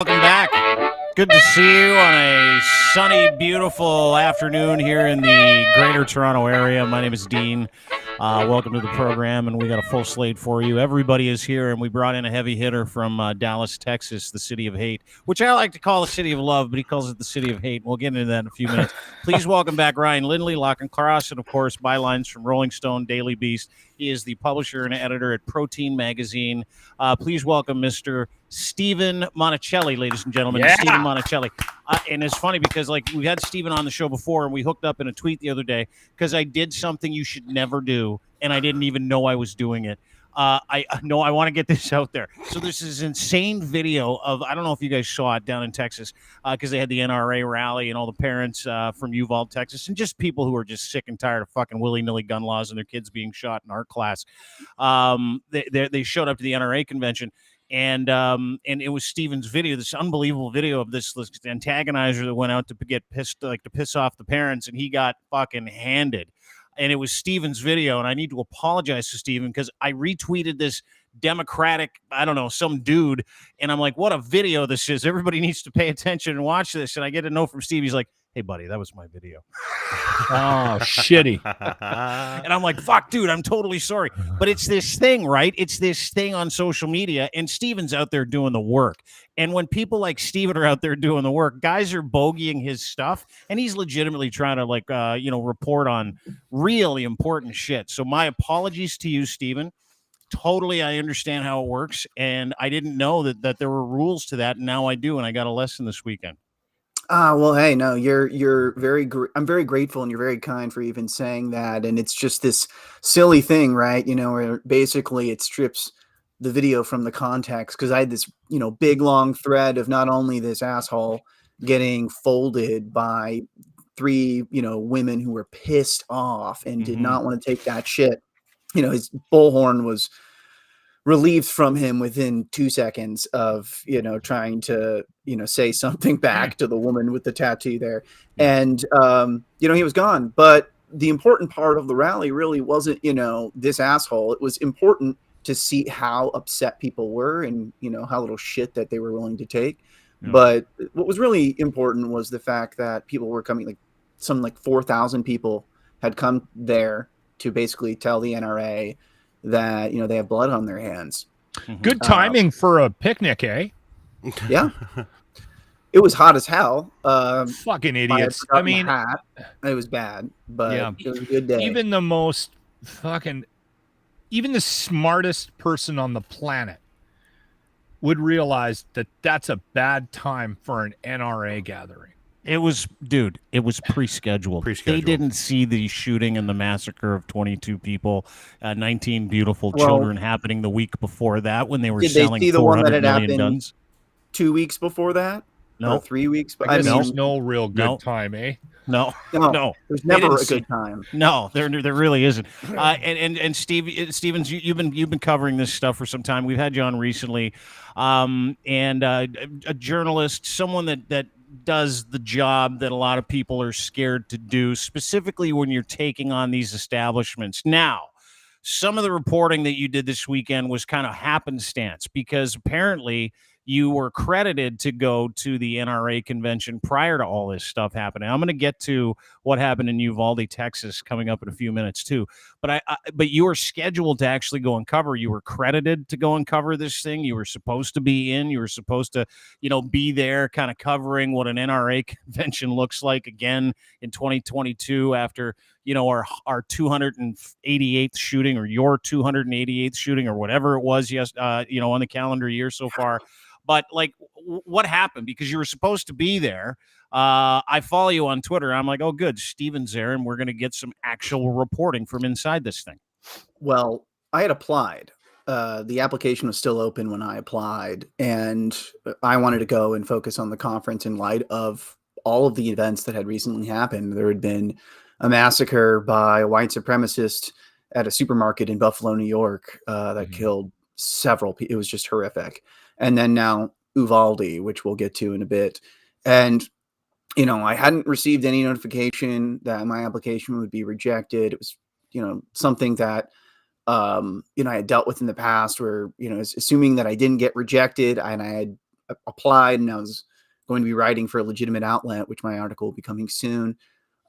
Welcome back. Good to see you on a sunny, beautiful afternoon here in the greater Toronto area. My name is Dean. Welcome to the program, and we got a full slate for you. Everybody is here, and we brought in a heavy hitter from Dallas, Texas, the city of hate, which I like to call the city of love, but he calls it the city of hate. We'll get into that in a few minutes. Please welcome back Ryan Lindley, Lochlin, and, of course, bylines from Rolling Stone, Daily Beast. He is the publisher and editor at Protein Magazine. Please welcome Mr. Stevan Monacelli, ladies and gentlemen. Yeah. Stevan Monacelli. And it's funny because, we had Stevan on the show before, and we hooked up in a tweet the other day because I did something you should never do, and I didn't even know I was doing it. I want to get this out there. So there's this insane video of, I don't know if you guys saw it down in Texas, because they had the NRA rally and all the parents from Uvalde, Texas, and just people who are just sick and tired of fucking willy-nilly gun laws and their kids being shot in art class. They showed up to the NRA convention. And it was Steven's video, this unbelievable video of this antagonizer that went out to get pissed, to piss off the parents, and he got fucking handed. And it was Steven's video, and I need to apologize to Steven because I retweeted this Democratic, I don't know, some dude, and I'm like, what a video this is. Everybody needs to pay attention and watch this. And I get a note from Steve. He's like, hey, buddy, that was my video. Oh, shitty. And I'm like, fuck, dude, I'm totally sorry. But it's this thing, right? It's this thing on social media, and Steven's out there doing the work. And when people like Steven are out there doing the work, guys are bogeying his stuff, and he's legitimately trying to, report on really important shit. So my apologies to you, Steven. Totally, I understand how it works, and I didn't know that there were rules to that, and now I do, and I got a lesson this weekend. Well, hey, no, you're very, I'm very grateful, and you're very kind for even saying that. And it's just this silly thing, right? Where basically it strips the video from the context. Cause I had this, big long thread of not only this asshole getting folded by three, women who were pissed off and did not want to take that shit. His bullhorn was relieved from him within 2 seconds of, trying to, say something back to the woman with the tattoo there. And, he was gone. But the important part of the rally really wasn't, this asshole. It was important to see how upset people were and, how little shit that they were willing to take. Yeah. But what was really important was the fact that people were coming, like 4,000 people had come there to basically tell the NRA that, they have blood on their hands. Good timing for a picnic, eh? Yeah. It was hot as hell. Fucking idiots. I mean, it was bad, but yeah. It was a good day. Even the smartest person on the planet would realize that that's a bad time for an NRA gathering. It was pre-scheduled. They didn't see the shooting and the massacre of 22 people, 19 beautiful children happening the week before that when they were selling 400 million guns. 2 weeks before that? No. Or 3 weeks? I guess there's no real good time, eh? No. There's never a good time. No, there really isn't. And Stevens, you've been covering this stuff for some time. We've had you on recently, and a journalist, someone that does the job that a lot of people are scared to do, specifically when you're taking on these establishments. Now, some of the reporting that you did this weekend was kind of happenstance because apparently you were credited to go to the NRA convention prior to all this stuff happening. I'm going to get to what happened in Uvalde, Texas, coming up in a few minutes too. But but you were scheduled to actually go and cover. You were credited to go and cover this thing. You were supposed to be in. You were supposed to, be there, kind of covering what an NRA convention looks like again in 2022 after our 288th shooting or your 288th shooting or whatever it was. Yes, on the calendar year so far. But what happened? Because you were supposed to be there. I follow you on Twitter. I'm like, oh, good. Steven's there, and we're going to get some actual reporting from inside this thing. Well, I had applied. The application was still open when I applied, and I wanted to go and focus on the conference in light of all of the events that had recently happened. There had been a massacre by a white supremacist at a supermarket in Buffalo, New York, that killed several people. It was just horrific. And then now Uvalde, which we'll get to in a bit. And, I hadn't received any notification that my application would be rejected. It was, something that, I had dealt with in the past where, assuming that I didn't get rejected and I had applied and I was going to be writing for a legitimate outlet, which my article will be coming soon,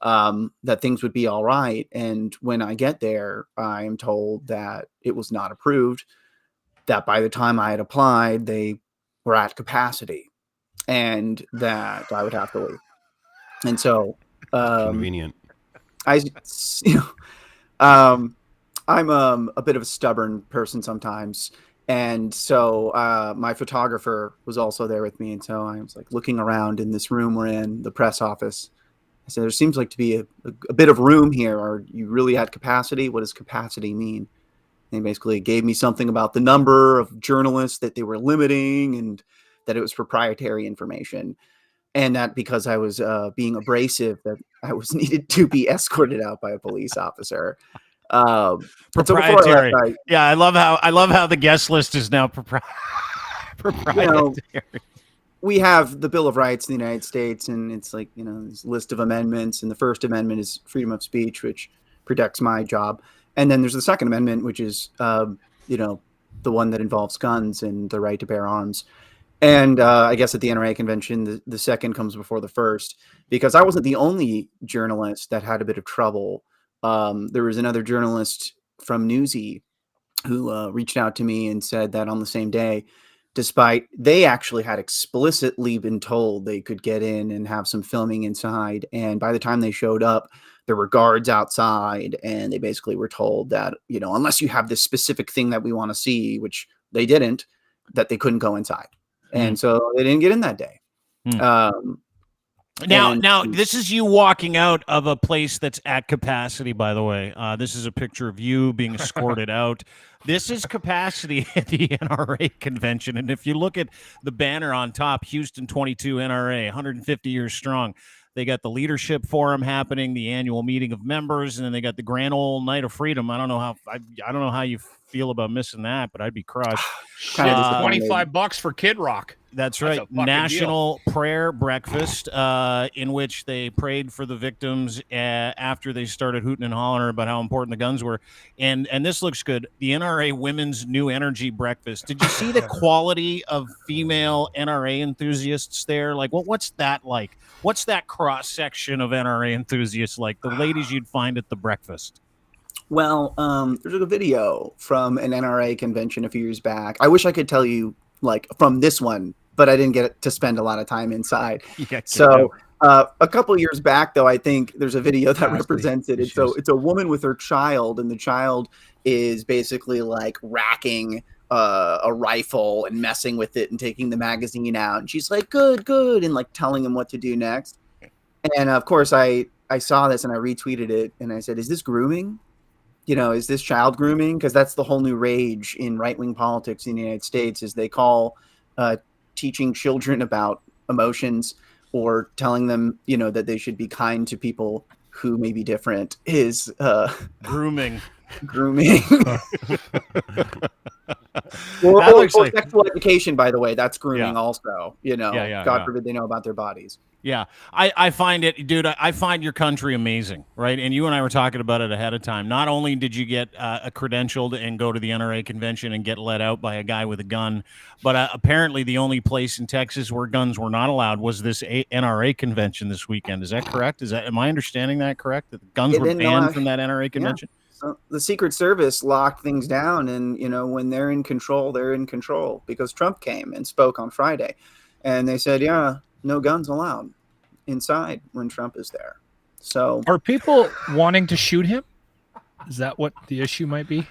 that things would be all right. And when I get there, I am told that it was not approved, that by the time I had applied, they were at capacity and that I would have to leave. And so, Convenient. I'm a bit of a stubborn person sometimes. And so my photographer was also there with me. And so I was like looking around in this room we're in, the press office. I said, there seems like to be a bit of room here. Are you really at capacity? What does capacity mean? They basically gave me something about the number of journalists that they were limiting and that it was proprietary information. And that because I was being abrasive, that I was needed to be escorted out by a police officer. Proprietary. Yeah, I love how the guest list is now proprietary. We have the Bill of Rights in the United States, and it's like, this list of amendments. And the First Amendment is freedom of speech, which protects my job. And then there's the Second Amendment, which is, the one that involves guns and the right to bear arms. And I guess at the NRA Convention, the second comes before the first, because I wasn't the only journalist that had a bit of trouble. There was another journalist from Newsy who reached out to me and said that on the same day, despite they actually had explicitly been told they could get in and have some filming inside. And by the time they showed up, there were guards outside and they basically were told that, unless you have this specific thing that we want to see, which they didn't, that they couldn't go inside. And so they didn't get in that day. Now, this is you walking out of a place that's at capacity, by the way. This is a picture of you being escorted out. This is capacity at the NRA convention. And if you look at the banner on top, Houston 22 NRA, 150 years strong. They got the leadership forum happening, the annual meeting of members, and then they got the grand old night of freedom. I don't know how you feel about missing that, but I'd be crushed. $25 for Kid Rock. That's right. National Prayer Breakfast, in which they prayed for the victims after they started hooting and hollering about how important the guns were. And this looks good. The NRA Women's New Energy Breakfast. Did you see the quality of female NRA enthusiasts there? Like, what's that like? What's that cross section of NRA enthusiasts like? The ladies you'd find at the breakfast. Well, there's a video from an NRA convention a few years back. I wish I could tell you like from this one, but I didn't get to spend a lot of time inside. So a couple of years back, though, I think there's a video that represents it. It's a woman with her child, and the child is basically like racking a rifle and messing with it and taking the magazine out. And she's like, good, and like telling him what to do next. And of course, I saw this and I retweeted it and I said, is this grooming? Is this child grooming? Because that's the whole new rage in right-wing politics in the United States is they call teaching children about emotions or telling them, that they should be kind to people who may be different is grooming. or sexual education, by the way, that's grooming also, God forbid they know about their bodies. Yeah, I find it, dude, I find your country amazing, right? And you and I were talking about it ahead of time. Not only did you get credentialed and go to the NRA convention and get let out by a guy with a gun, but apparently the only place in Texas where guns were not allowed was this NRA convention this weekend. Is that correct? Am I understanding that correct? That the guns were banned from that NRA convention? Yeah. So the Secret Service locked things down, and when they're in control, because Trump came and spoke on Friday, and they said, no guns allowed inside when Trump is there. So are people wanting to shoot him? Is that what the issue might be?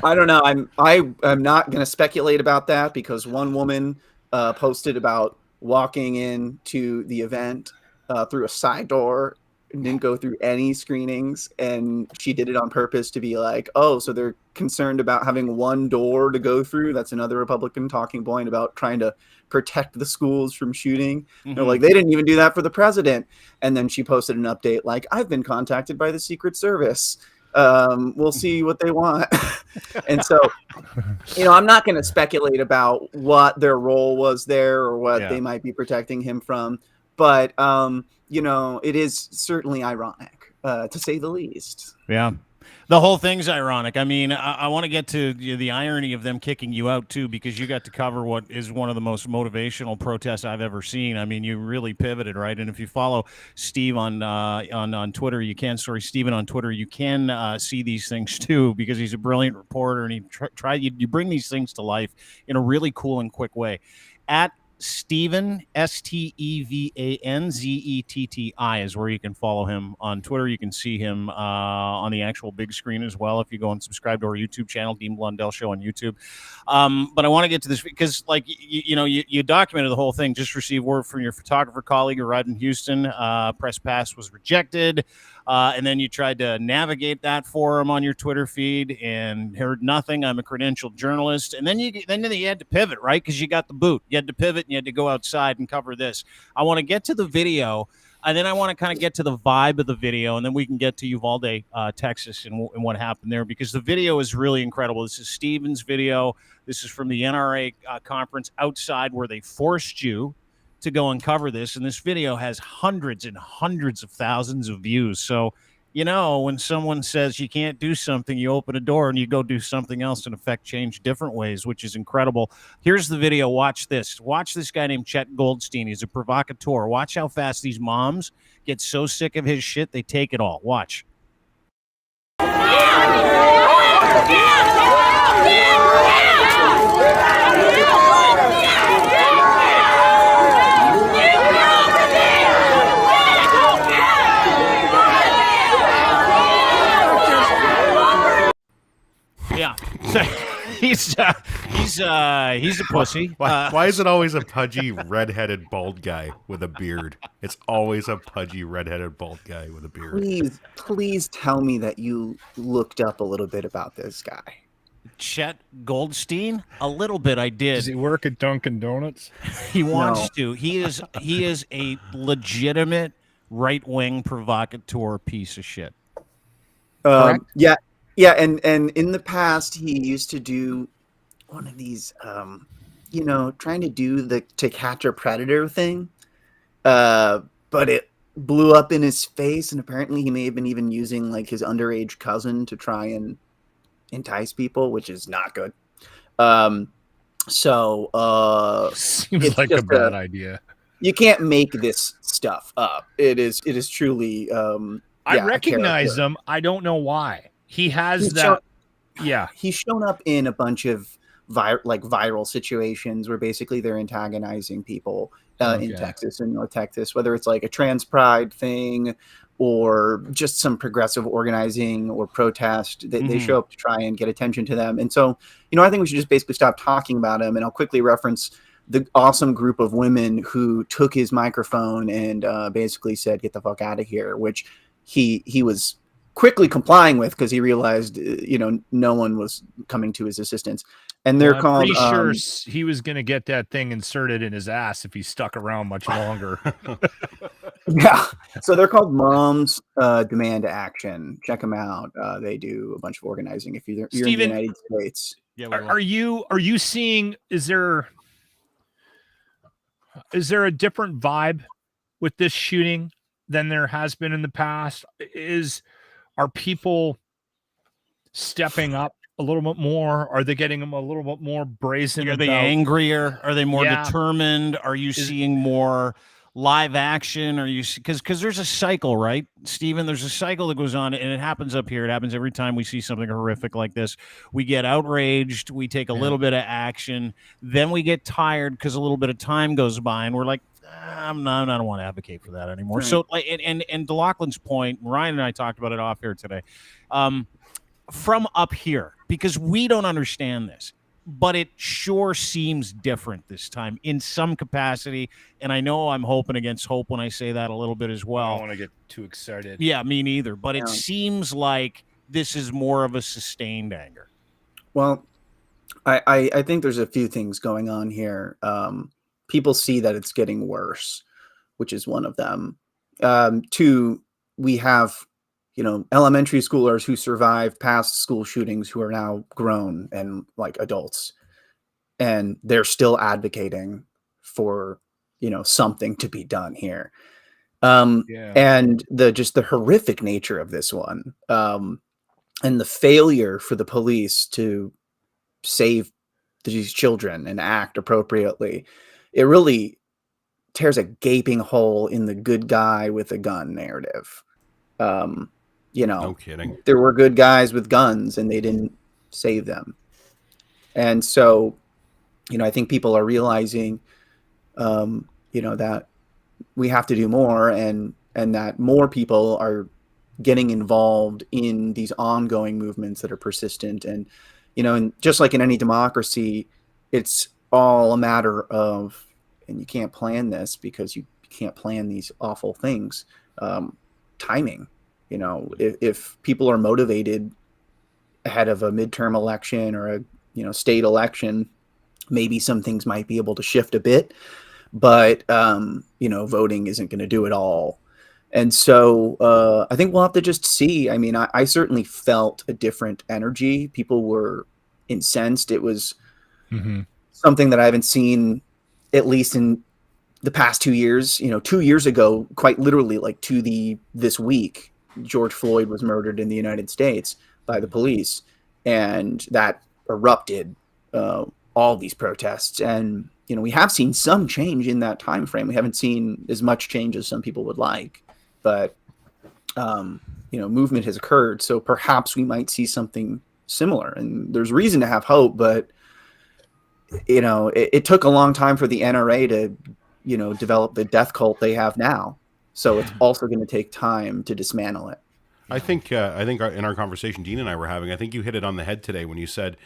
I don't know. I'm not going to speculate about that because one woman posted about walking into the event through a side door and didn't go through any screenings, and she did it on purpose to be like, oh, so they're concerned about having one door to go through. That's another Republican talking point about trying to protect the schools from shooting. Mm-hmm. They're like, they didn't even do that for the president. And then she posted an update like, I've been contacted by the Secret Service. We'll see what they want. And so, I'm not going to speculate about what their role was there or what they might be protecting him from. But, it is certainly ironic, to say the least. Yeah. The whole thing's ironic. I mean, I want to get to the irony of them kicking you out too, because you got to cover what is one of the most motivational protests I've ever seen. I mean, you really pivoted, right? And if you follow Steve on Twitter, you can. Sorry, Steven on Twitter, you can see these things too, because he's a brilliant reporter, and he you bring these things to life in a really cool and quick way. At Stevan, StevanZetti is where you can follow him on Twitter. You can see him on the actual big screen as well if you go and subscribe to our YouTube channel, Dean Blundell Show on YouTube. But I want to get to this because, like, you documented the whole thing. Just received word from your photographer colleague who arrived in Houston. Press pass was rejected. And then you tried to navigate that for him on your Twitter feed and heard nothing. I'm a credentialed journalist. And then you had to pivot, right? Because you got the boot. You had to pivot and you had to go outside and cover this. I want to get to the video, and then I want to kind of get to the vibe of the video, and then we can get to Uvalde, Texas, and what happened there, because the video is really incredible. This is Steven's video. This is from the NRA conference outside where they forced you to go and cover this, and this video has hundreds and hundreds of thousands of views. So, when someone says you can't do something, you open a door and you go do something else and affect change different ways, which is incredible. Here's the video. Watch this. Watch this guy named Chet Goldstein. He's a provocateur. Watch how fast these moms get so sick of his shit, they take it all. Watch. Yeah, so he's a pussy. Why is it always a pudgy, redheaded, bald guy with a beard? It's always a pudgy, redheaded, bald guy with a beard. Please tell me that you looked up a little bit about this guy. Chet Goldstein? A little bit, I did. Does he work at Dunkin' Donuts? He wants to. He is a legitimate right-wing provocateur piece of shit. Yeah. Yeah, and in the past, he used to do one of these, trying to do the to catch a predator thing, but it blew up in his face, and apparently he may have been even using like his underage cousin to try and entice people, which is not good. Seems like a bad idea. You can't make this stuff up. It is truly. I recognize him. I don't know why. He has he's shown up in a bunch of viral situations where basically they're antagonizing people in Texas and North Texas, whether it's like a trans pride thing or just some progressive organizing or protest. They show up to try and get attention to them. And so, I think we should just basically stop talking about him. And I'll quickly reference the awesome group of women who took his microphone and basically said, "Get the fuck out of here," which he was quickly complying with because he realized, no one was coming to his assistance. And they're called. Pretty sure he was going to get that thing inserted in his ass if he stuck around much longer. Yeah. So they're called Moms Demand Action. Check them out. They do a bunch of organizing. If you're in the United States, are you seeing? Is there a different vibe with this shooting than there has been in the past? Are people stepping up a little bit more? Are they getting them a little bit more brazen? Are they angrier? Are they more determined? Are you seeing more live action? Are you because there's a cycle, right, Steven? There's a cycle that goes on, and it happens up here. It happens every time we see something horrific like this. We get outraged. We take a little bit of action. Then we get tired because a little bit of time goes by, and we're like, I don't want to advocate for that anymore. Right. So, and to Lochlin's point, Ryan and I talked about it off here today, from up here, because we don't understand this, but it sure seems different this time in some capacity. And I know I'm hoping against hope when I say that a little bit as well. I don't want to get too excited. Yeah, me neither. But it seems like this is more of a sustained anger. Well, I think there's a few things going on here. People see that it's getting worse, which is one of them. Two, we have, elementary schoolers who survived past school shootings who are now grown and like adults, and they're still advocating for, something to be done here. And the horrific nature of this one. and the failure for the police to save these children and act appropriately, it really tears a gaping hole in the good guy with a gun narrative. No kidding. There were good guys with guns and they didn't save them. And so, I think people are realizing, that we have to do more, and that more people are getting involved in these ongoing movements that are persistent. And, and just like in any democracy, it's all a matter of, and you can't plan this because you can't plan these awful things, timing. If people are motivated ahead of a midterm election or a state election, maybe some things might be able to shift a bit, but voting isn't going to do it all. And so I think we'll have to just see. I mean, I certainly felt a different energy. People were incensed. It was something that I haven't seen, at least in the past 2 years. 2 years ago, quite literally, like this week, George Floyd was murdered in the United States by the police, and that erupted all these protests. And we have seen some change in that time frame. We haven't seen as much change as some people would like, but movement has occurred. So perhaps we might see something similar, and there's reason to have hope. But it took a long time for the NRA to develop the death cult they have now. So it's also going to take time to dismantle it. I think in our conversation Dean and I were having, I think you hit it on the head today when you said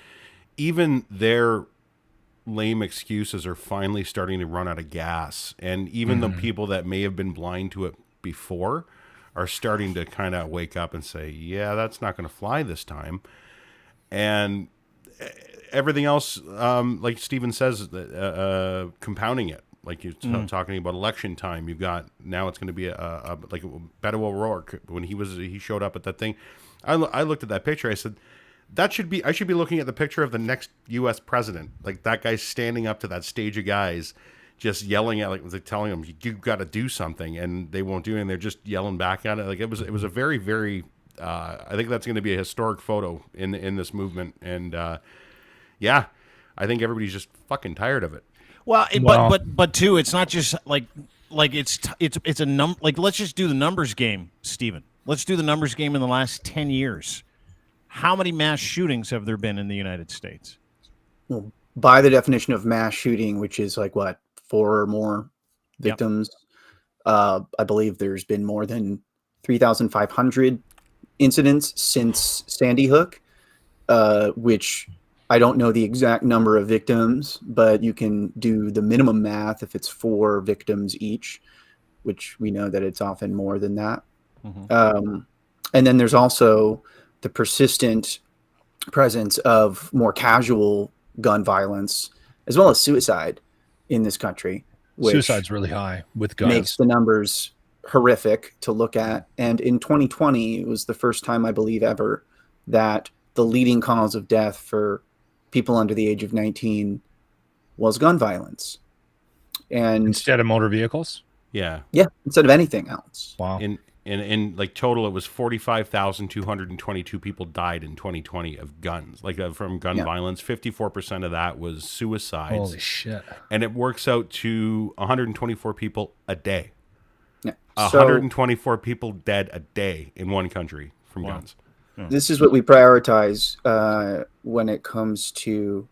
even their lame excuses are finally starting to run out of gas, and even the people that may have been blind to it before are starting to kind of wake up and say, yeah, that's not going to fly this time. And everything else, like Steven says, compounding it. Like you're talking about election time, you've got now it's going to be like Beto O'Rourke when he showed up at that thing. I looked at that picture. I said I should be looking at the picture of the next U.S. president. Like that guy's standing up to that stage of guys, just yelling at like telling them you've got to do something, and they won't do anything. They're just yelling back at it. Like it was a very very. I think that's going to be a historic photo in this movement, and yeah, I think everybody's just fucking tired of it. Well, but too, it's not just like it's a number. Like let's just do the numbers game, Steven. Let's do the numbers game in the last 10 years. How many mass shootings have there been in the United States? Well, by the definition of mass shooting, which is like what, 4 or more victims, I believe there's been more than 3,500 incidents since Sandy Hook, which I don't know the exact number of victims, but you can do the minimum math if it's 4 victims each, which we know that it's often more than that. And then there's also the persistent presence of more casual gun violence, as well as suicide in this country. Suicide's really high with guns. Makes the numbers horrific to look at. And in 2020, it was the first time, I believe, ever that the leading cause of death for people under the age of 19 was gun violence. And instead of motor vehicles? Yeah, instead of anything else. Wow. In like total, it was 45,222 people died in 2020 of guns, like from gun violence. 54% of that was suicides. Holy shit! And it works out to 124 people a day. Yeah. 124 people dead a day in one country from guns. This is what we prioritize when it comes to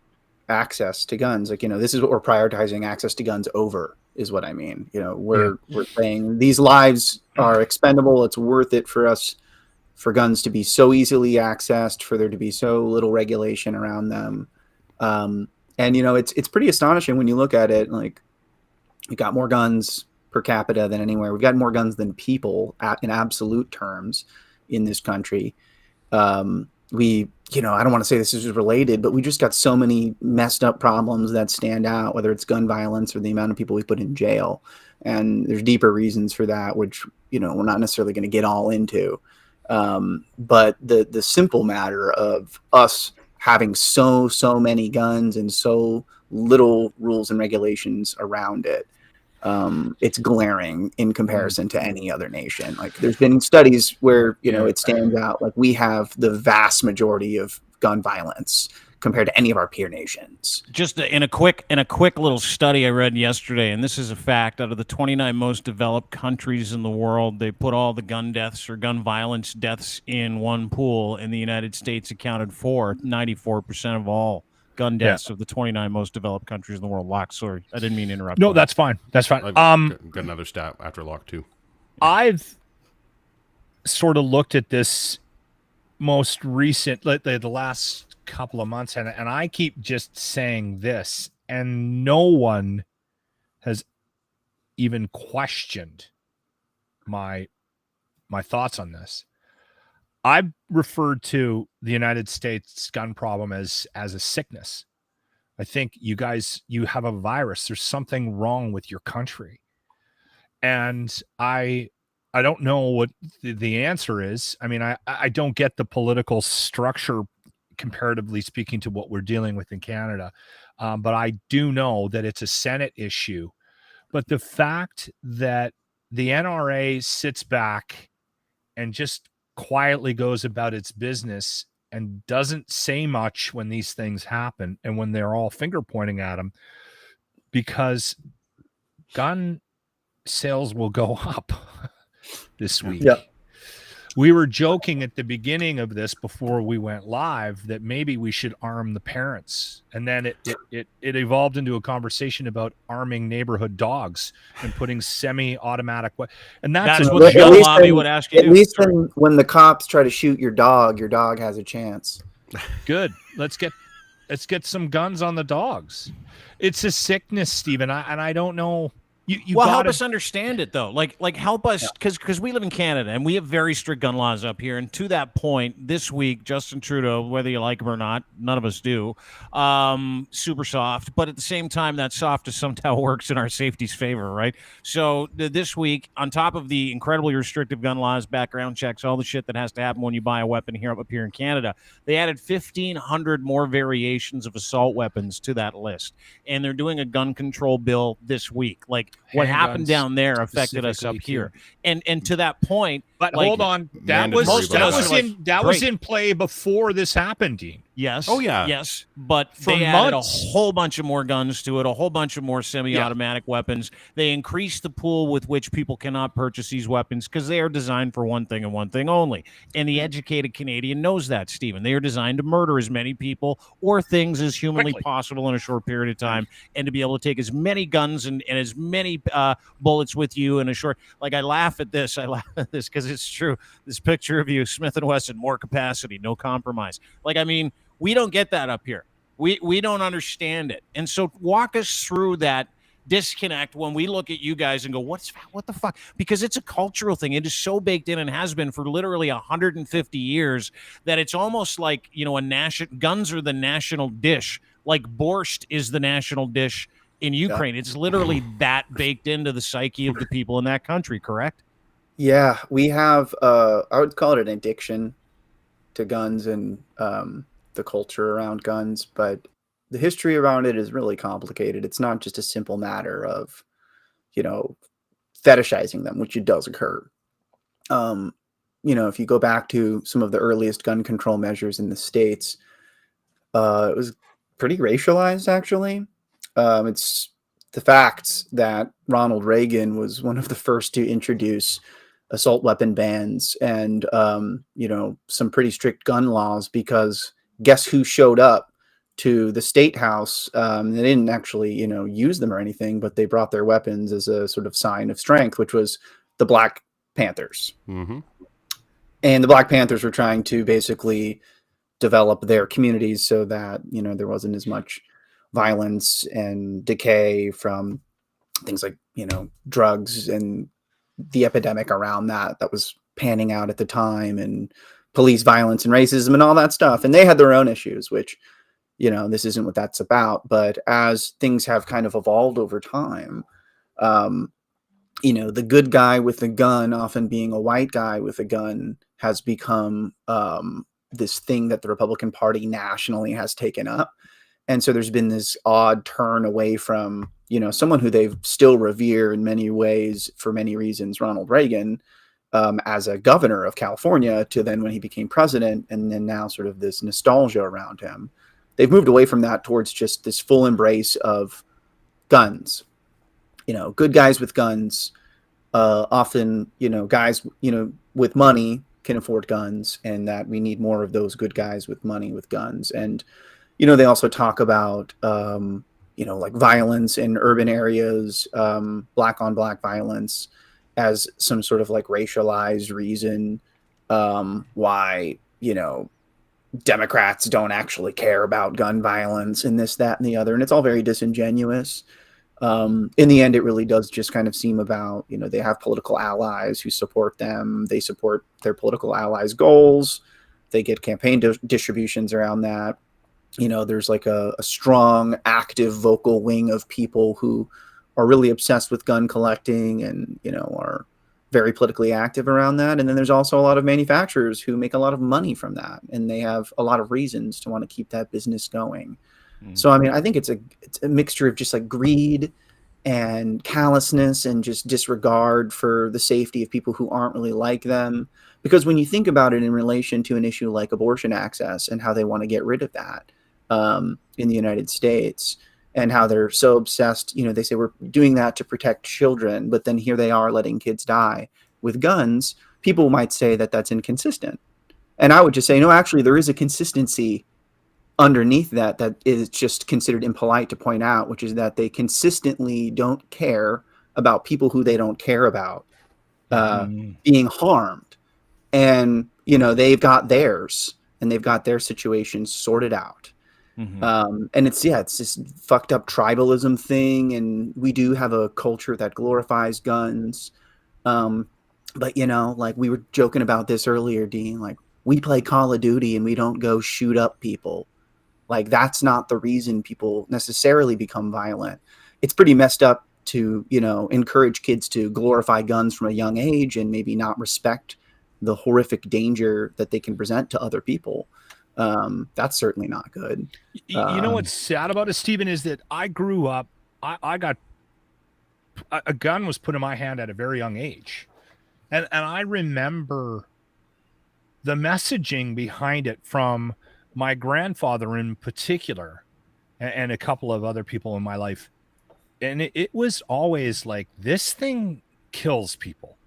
access to guns. Like, this is what we're prioritizing access to guns over, is what I mean. We're saying these lives are expendable. It's worth it for us, for guns to be so easily accessed, for there to be so little regulation around them. And, it's pretty astonishing when you look at it. Like, we got more guns per capita than anywhere. We've got more guns than people in absolute terms in this country. I don't want to say this is related, but we just got so many messed up problems that stand out, whether it's gun violence or the amount of people we put in jail. And there's deeper reasons for that, which, we're not necessarily going to get all into. But the simple matter of us having so many guns and so little rules and regulations around it it's glaring in comparison to any other nation. Like there's been studies where, it stands out. Like we have the vast majority of gun violence compared to any of our peer nations. Just in a quick little study I read yesterday, and this is a fact, out of the 29 most developed countries in the world, they put all the gun deaths or gun violence deaths in one pool, and the United States accounted for 94% of all gun deaths of the 29 most developed countries in the world. Locke, sorry, I didn't mean to interrupt. No, that's fine. That's fine. I've got another stat after Locke too. I've sort of looked at this most recent, the last couple of months, and I keep just saying this, and no one has even questioned my thoughts on this. I've referred to the United States gun problem as a sickness. I think you have a virus. There's something wrong with your country. And I don't know what the answer is. I mean, I don't get the political structure, comparatively speaking, to what we're dealing with in Canada. But I do know that it's a Senate issue. But the fact that the NRA sits back and just quietly goes about its business and doesn't say much when these things happen and when they're all finger pointing at them, because gun sales will go up this week. Yeah. We were joking at the beginning of this before we went live that maybe we should arm the parents. And then it evolved into a conversation about arming neighborhood dogs and putting semi-automatic. And that's what the gun lobby would ask you. At least when the cops try to shoot your dog has a chance. Good. Let's get some guns on the dogs. It's a sickness, Steven. And I don't know. Well, help us understand it, though. Like help us, because we live in Canada and we have very strict gun laws up here. And to that point, this week, Justin Trudeau, whether you like him or not, none of us do, super soft. But at the same time, that softness sometimes works in our safety's favor, right? So this week, on top of the incredibly restrictive gun laws, background checks, all the shit that has to happen when you buy a weapon up here in Canada, they added 1,500 more variations of assault weapons to that list. And they're doing a gun control bill this week. Like, what happened down there affected us up here, and to that point. But hold on, that was in play before this happened, Dean. Yes. Oh yeah. Yes. But they added a whole bunch of more guns to it, a whole bunch of more semi-automatic weapons. They increased the pool with which people cannot purchase these weapons because they are designed for one thing and one thing only. And the educated Canadian knows that, Stephen. They are designed to murder as many people or things as humanly possible in a short period of time, and to be able to take as many guns and as many bullets with you in a short. Like I laugh at this because it's true. This picture of you, Smith & Wesson, more capacity, no compromise. Like, I mean, we don't get that up here. We don't understand it. And so walk us through that disconnect when we look at you guys and go, what the fuck? Because it's a cultural thing. It is so baked in and has been for literally 150 years that it's almost like, guns are the national dish. Like borscht is the national dish in Ukraine. It's literally that baked into the psyche of the people in that country, correct? Yeah, we have, I would call it an addiction to guns and the culture around guns, but the history around it is really complicated. It's not just a simple matter of, fetishizing them, which it does occur. If you go back to some of the earliest gun control measures in the States, it was pretty racialized, actually. It's the fact that Ronald Reagan was one of the first to introduce assault weapon bans and, some pretty strict gun laws, because guess who showed up to the State House? They didn't actually, use them or anything, but they brought their weapons as a sort of sign of strength, which was the Black Panthers. Mm-hmm. And the Black Panthers were trying to basically develop their communities so that, there wasn't as much violence and decay from things like, drugs and the epidemic around that was panning out at the time, and police violence and racism and all that stuff. And they had their own issues, which, this isn't what that's about. But as things have kind of evolved over time, the good guy with a gun, often being a white guy with a gun, has become this thing that the Republican Party nationally has taken up. And so there's been this odd turn away from, you know, someone who they still revere in many ways for many reasons, Ronald Reagan, as a governor of California, to then when he became president, and then now sort of this nostalgia around him. They've moved away from that towards just this full embrace of guns. You know, good guys with guns, often, you know, guys, you know, with money can afford guns, and that we need more of those good guys with money with guns. And, you know, they also talk about, you know, like violence in urban areas, black on black violence, as some sort of like racialized reason why, you know, Democrats don't actually care about gun violence and this, that, and the other. And it's all very disingenuous. In the end, it really does just kind of seem about, you know, they have political allies who support them. They support their political allies' goals. They get campaign distributions around that. You know, there's like a strong, active, vocal wing of people who are really obsessed with gun collecting and, you know, are very politically active around that. And then there's also a lot of manufacturers who make a lot of money from that, and they have a lot of reasons to want to keep that business going. So, I mean, I think it's a mixture of just like greed and callousness and just disregard for the safety of people who aren't really like them. Because when you think about it in relation to an issue like abortion access and how they want to get rid of that in the United States, and how they're so obsessed, you know, they say we're doing that to protect children, but then here they are letting kids die with guns. People might say that that's inconsistent. And I would just say, no, actually, there is a consistency underneath that is just considered impolite to point out, which is that they consistently don't care about people who they don't care about being harmed. And, you know, they've got theirs, and they've got their situations sorted out. And it's this fucked up tribalism thing. And we do have a culture that glorifies guns. But, you know, like we were joking about this earlier, Dean, like we play Call of Duty and we don't go shoot up people. Like, that's not the reason people necessarily become violent. It's pretty messed up to, you know, encourage kids to glorify guns from a young age and maybe not respect the horrific danger that they can present to other people. That's certainly not good. You know what's sad about it, Steven, is that I grew up, I got a gun was put in my hand at a very young age. And I remember the messaging behind it from my grandfather in particular, and a couple of other people in my life. And it was always like, this thing kills people.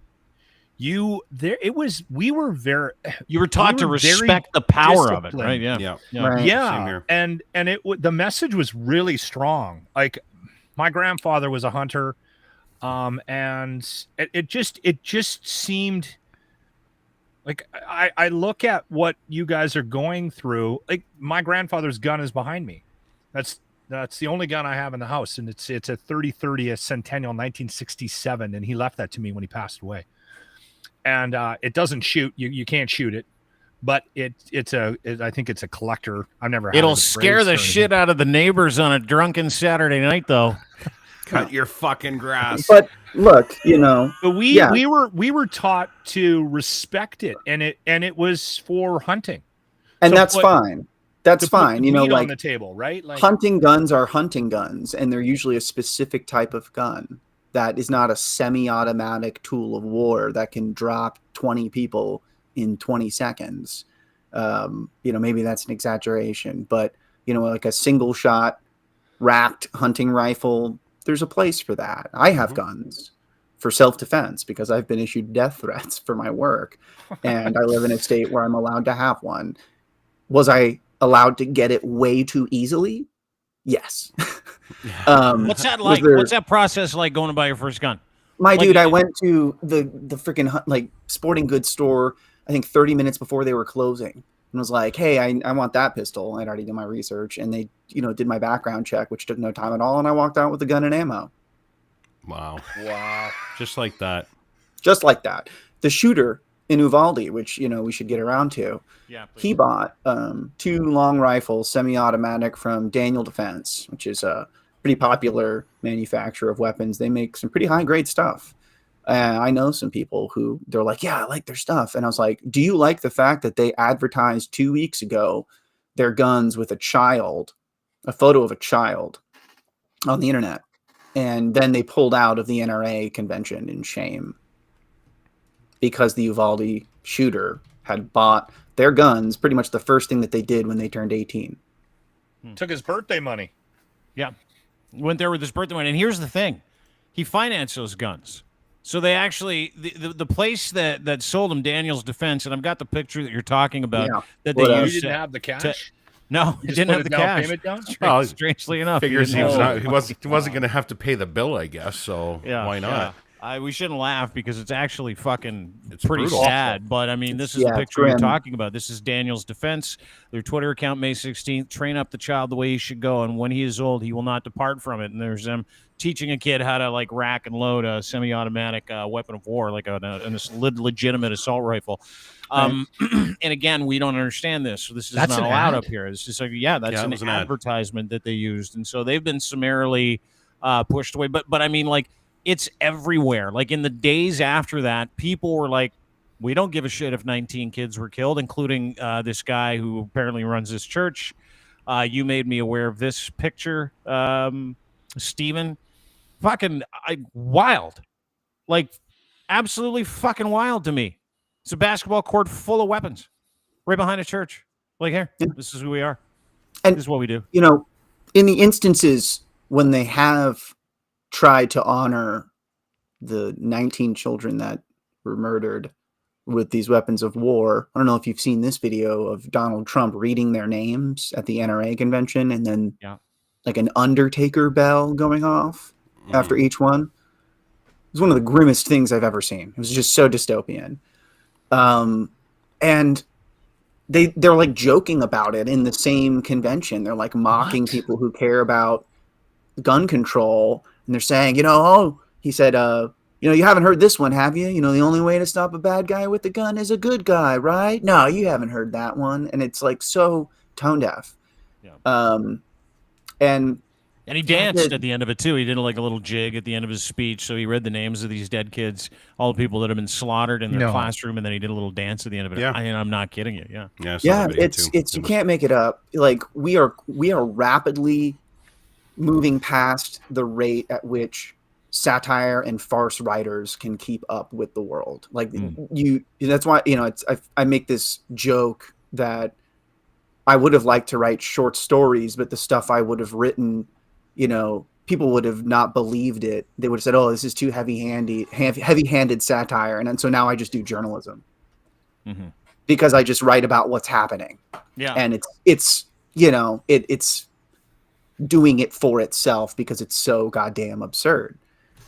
You were taught to respect the power of it, right? Yeah. Right. Yeah. And the message was really strong. Like, my grandfather was a hunter. And it just seemed like, I look at what you guys are going through. Like, my grandfather's gun is behind me. That's the only gun I have in the house. And it's a 30-30 Centennial 1967. And he left that to me when he passed away. And it doesn't shoot. You can't shoot it, but I think it's a collector. I've never had it. It'll scare the shit out of the neighbors on a drunken Saturday night, though. Cut your fucking grass. But look, you know, but we were taught to respect it, and it was for hunting. And so that's fine. That's fine. You know, like on the table, right? Like, hunting guns are hunting guns, and they're usually a specific type of gun that is not a semi-automatic tool of war that can drop 20 people in 20 seconds. You know, maybe that's an exaggeration, but, you know, like a single shot racked hunting rifle, there's a place for that. I have guns for self-defense because I've been issued death threats for my work, and I live in a state where I'm allowed to have one. Was I allowed to get it way too easily? Yes. What's that like? What's that process like, going to buy your first gun? Dude, I went to the freaking like sporting goods store, I think 30 minutes before they were closing, and was like, hey, I want that pistol. I'd already done my research, and they, you know, did my background check, which took no time at all. And I walked out with a gun and ammo. Wow. Just like that. Just like that. The shooter in Uvalde, which, you know, we should get around to. Yeah, please. He bought 2 long rifles, semi-automatic, from Daniel Defense, which is a pretty popular manufacturer of weapons. They make some pretty high-grade stuff. I know some people who they're like, yeah, I like their stuff. And I was like, do you like the fact that they advertised 2 weeks ago their guns with a child a photo of a child on the internet, and then they pulled out of the NRA convention in shame because the Uvalde shooter had bought their guns pretty much the first thing that they did when they turned 18. Took his birthday money. Yeah. Went there with his birthday money. And here's the thing. He financed those guns. So they actually, the place that sold him, Daniel's Defense, and I've got the picture that you're talking about, that they You used didn't to, have the cash? no, he Just didn't put have a the down cash. payment down? Oh, Strangely enough. Figures he didn't was have- not, he wasn't going to have to pay the bill, I guess. So why not? Yeah. We shouldn't laugh because it's actually fucking It's pretty brutal. sad. But I mean, this is the it's picture you're grim. talking about. This is Daniel's Defense. Their Twitter account, May 16th. Train up the child the way he should go, and when he is old, he will not depart from it. And there's them teaching a kid how to like rack and load a semi-automatic weapon of war, like a legitimate assault rifle. And again, we don't understand this. So this is That's not an allowed ad? up here. It's just like, that's it was an an ad. advertisement that they used, and so they've been summarily pushed away. But I mean, like, it's everywhere. Like in the days after that, people were like, we don't give a shit if 19 kids were killed, including this guy who apparently runs this church. You made me aware of this picture, Steven. Fucking wild. Like, absolutely fucking wild to me. It's a basketball court full of weapons right behind a church. Like, here, this is who we are. And, this is what we do. You know, in the instances when they have tried to honor the 19 children that were murdered with these weapons of war, I don't know if you've seen this video of Donald Trump reading their names at the NRA convention, and then like an Undertaker bell going off after each one. It was one of the grimmest things I've ever seen. It was just so dystopian. And they're like joking about it in the same convention. They're like mocking people who care about gun control, and they're saying, he said, you haven't heard this one, have you? The only way to stop a bad guy with a gun is a good guy, right? No, you haven't heard that one. And it's like so tone deaf. And he danced at the end of it, too. He did like a little jig at the end of his speech. So he read the names of these dead kids, all the people that have been slaughtered in their classroom, and then he did a little dance at the end of it. Yeah. I'm not kidding you. It's you can't make it up. Like we are rapidly moving past the rate at which satire and farce writers can keep up with the world. Like that's why, I make this joke that I would have liked to write short stories, but the stuff I would have written, people would have not believed it. They would have said, "Oh, this is too heavy-handed satire," and so now I just do journalism because I just write about what's happening. Yeah, and it's doing it for itself because it's so goddamn absurd.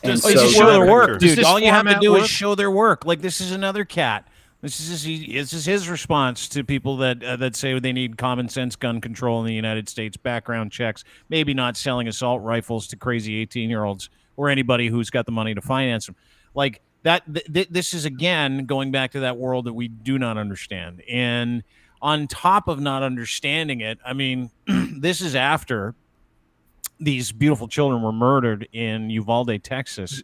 And so show their work, dude. All you have to do is show their work. Like, this is another cat. This is his response to people that say they need common sense gun control in the United States, background checks, maybe not selling assault rifles to crazy 18-year-olds or anybody who's got the money to finance them. Like that. This is, again, going back to that world that we do not understand. And on top of not understanding it, I mean, this is after these beautiful children were murdered in Uvalde, Texas.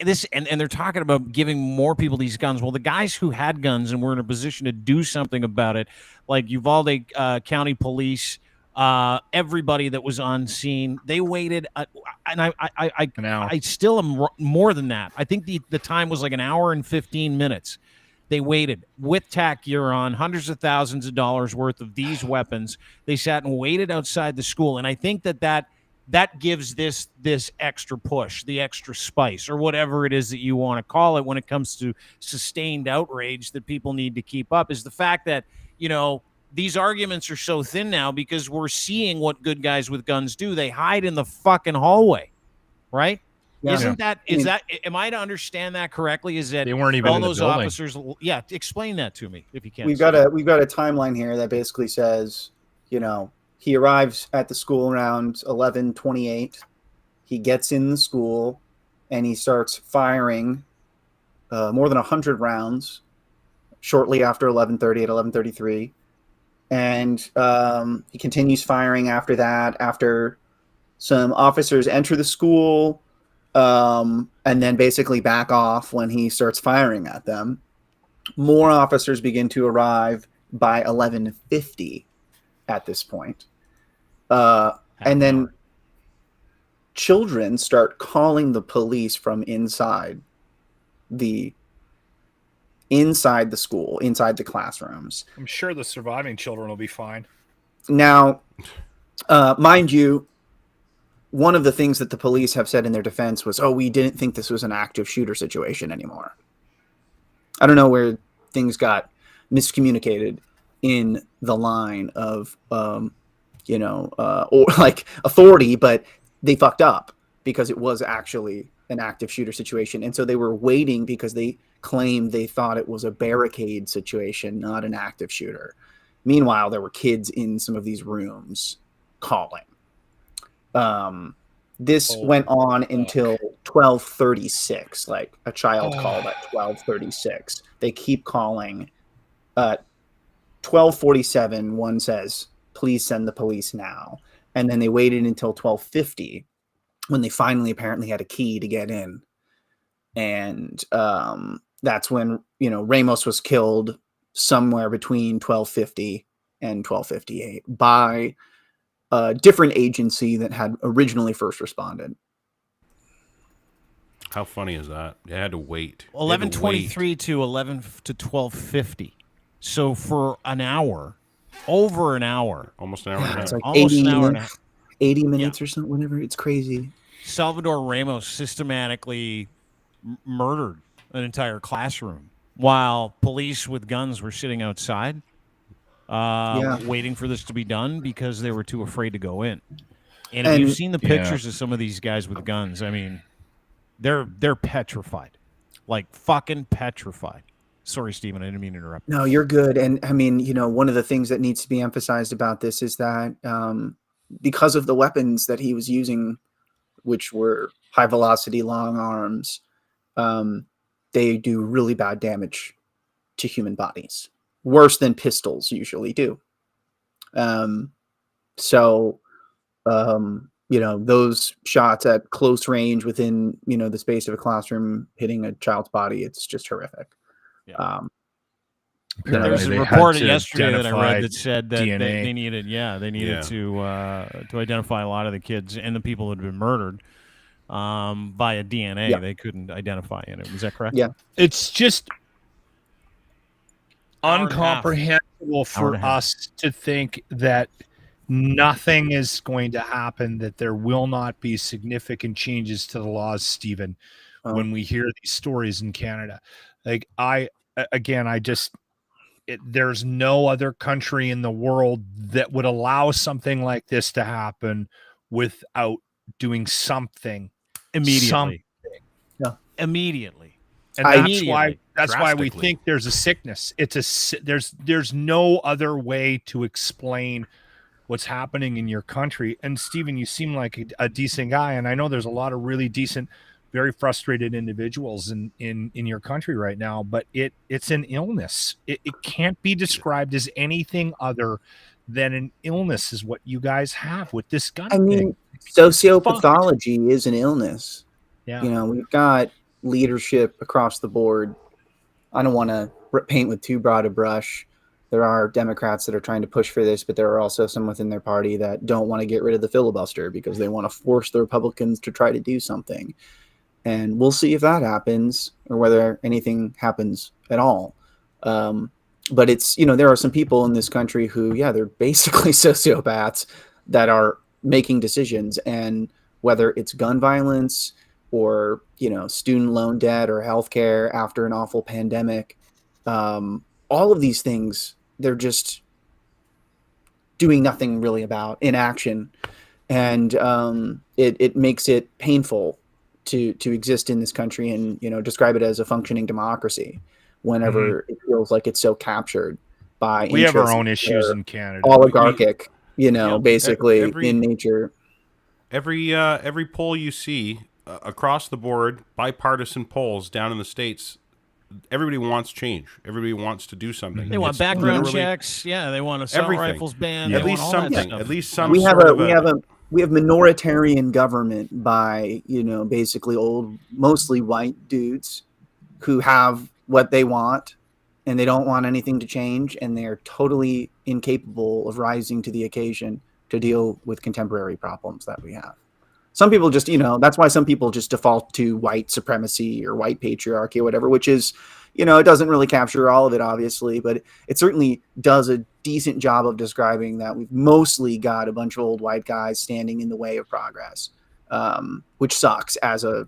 And they're talking about giving more people these guns. Well, the guys who had guns and were in a position to do something about it, like Uvalde County Police, everybody that was on scene, they waited. And I still am more than that. I think the time was like an hour and 15 minutes. They waited with TAC gear on, hundreds of thousands of dollars worth of these weapons. They sat and waited outside the school. And I think that gives this extra push, the extra spice, or whatever it is that you want to call it when it comes to sustained outrage that people need to keep up, is the fact that, these arguments are so thin now because we're seeing what good guys with guns do. They hide in the fucking hallway, right? Yeah. Am I to understand that correctly? Is that they weren't even all in the those building. officers? Yeah, explain that to me if you can. We've got a timeline here that basically says, he arrives at the school around 11:28. He gets in the school and he starts firing more than 100 rounds shortly after 11:30 at 11:33. And he continues firing after that, after some officers enter the school and then basically back off when he starts firing at them. More officers begin to arrive by 11:50 at this point. And then children start calling the police from inside the school, inside the classrooms. I'm sure the surviving children will be fine. Now, mind you, one of the things that the police have said in their defense was, oh, we didn't think this was an active shooter situation anymore. I don't know where things got miscommunicated in the line of, or like authority, but they fucked up because it was actually an active shooter situation. And so they were waiting because they claimed they thought it was a barricade situation, not an active shooter. Meanwhile, there were kids in some of these rooms calling. This went on until 12:36, like a child called at 12:36. They keep calling. 12:47, one says, please send the police now. And then they waited until 12:50 when they finally apparently had a key to get in. And that's when, Ramos was killed somewhere between 12:50 and 12:58 by a different agency that had originally first responded. How funny is that? They had to wait. 11:23 to 12:50. So for an hour, over an hour, almost an hour and a half. It's like almost 80 an hour and a minutes, half. 80 minutes or something, whatever. It's crazy. Salvador Ramos systematically murdered an entire classroom while police with guns were sitting outside waiting for this to be done because they were too afraid to go in. And if you've seen the pictures of some of these guys with guns, I mean, they're petrified, like fucking petrified. Sorry, Steven, I didn't mean to interrupt. No, you're good. And I mean, one of the things that needs to be emphasized about this is that because of the weapons that he was using, which were high velocity long arms, they do really bad damage to human bodies, worse than pistols usually do. Those shots at close range within, the space of a classroom hitting a child's body, it's just horrific. Yeah. There was a report yesterday that I read that said that they needed to identify a lot of the kids and the people that had been murdered via DNA. Yeah. They couldn't identify in it. Was that correct? Yeah. It's just incomprehensible for us to think that nothing is going to happen, that there will not be significant changes to the laws, Stephen, when we hear these stories in Canada. Like there's no other country in the world that would allow something like this to happen without doing something immediately. Immediately. And that's why we think there's a sickness. There's no other way to explain what's happening in your country. And Stephen, you seem like a decent guy, and I know there's a lot of really decent, very frustrated individuals in your country right now, but it's an illness. It can't be described as anything other than an illness is what you guys have with this gun thing. Sociopathology is an illness. Yeah. We've got leadership across the board. I don't want to paint with too broad a brush. There are Democrats that are trying to push for this, but there are also some within their party that don't want to get rid of the filibuster because they want to force the Republicans to try to do something. And we'll see if that happens or whether anything happens at all. But it's, there are some people in this country who, they're basically sociopaths that are making decisions. And whether it's gun violence or, student loan debt or healthcare after an awful pandemic, all of these things, they're just doing nothing really about inaction. And it makes it painful to exist in this country and, describe it as a functioning democracy whenever it feels like it's so captured by we have our own issues in Canada, oligarchic, basically in nature. Every poll you see across the board, bipartisan polls down in the States, everybody wants change. Everybody wants to do something. They want background checks. Yeah, they want assault rifles banned. At least something. At least some. We have minoritarian government by, basically mostly white dudes who have what they want and they don't want anything to change, and they are totally incapable of rising to the occasion to deal with contemporary problems that we have. Some people just, that's why some people just default to white supremacy or white patriarchy or whatever, which is, it doesn't really capture all of it, obviously, but it certainly does a decent job of describing that we've mostly got a bunch of old white guys standing in the way of progress, which sucks as a,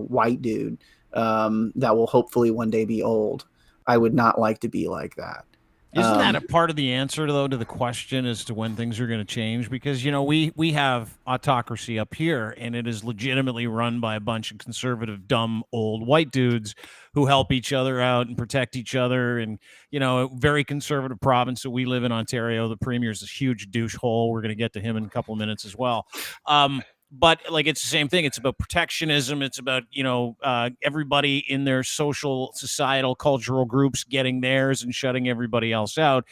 white dude that will hopefully one day be old. I would not like to be like that. Isn't that a part of the answer, though, to the question as to when things are going to change? Because, we have autocracy up here, and it is legitimately run by a bunch of conservative, dumb, old white dudes who help each other out and protect each other. And, a very conservative province that we live in, Ontario, the premier's this huge douche hole. We're going to get to him in a couple of minutes as well. But it's the same thing. It's about protectionism. It's about, everybody in their social, societal, cultural groups getting theirs and shutting everybody else out.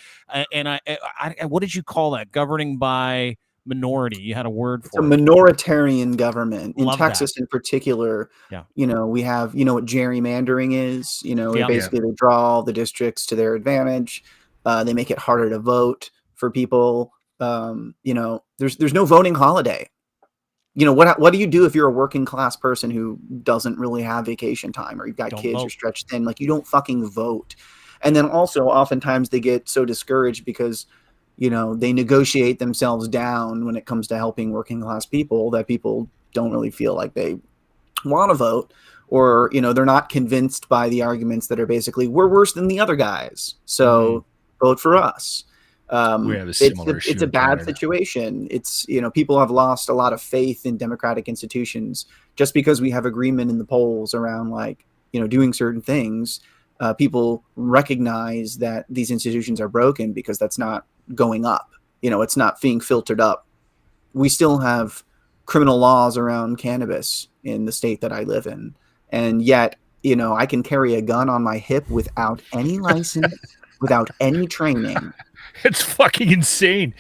And I what did you call that? Governing by minority. You had a word for it. It's a minoritarian government. In Love Texas, in particular, we have, what gerrymandering is. Basically they draw all the districts to their advantage. They make it harder to vote for people. There's no voting holiday. What do you do if you're a working class person who doesn't really have vacation time, or you've got kids, you're stretched thin? You don't fucking vote. And then also oftentimes they get so discouraged because, they negotiate themselves down when it comes to helping working class people, that people don't really feel like they want to vote, or, they're not convinced by the arguments that are basically, we're worse than the other guys, so vote for us. We have a similar issue it's a in bad Canada. Situation. It's, people have lost a lot of faith in democratic institutions just because we have agreement in the polls around doing certain things. People recognize that these institutions are broken because that's not going up. It's not being filtered up. We still have criminal laws around cannabis in the state that I live in. And yet, I can carry a gun on my hip without any license, without any training. It's fucking insane.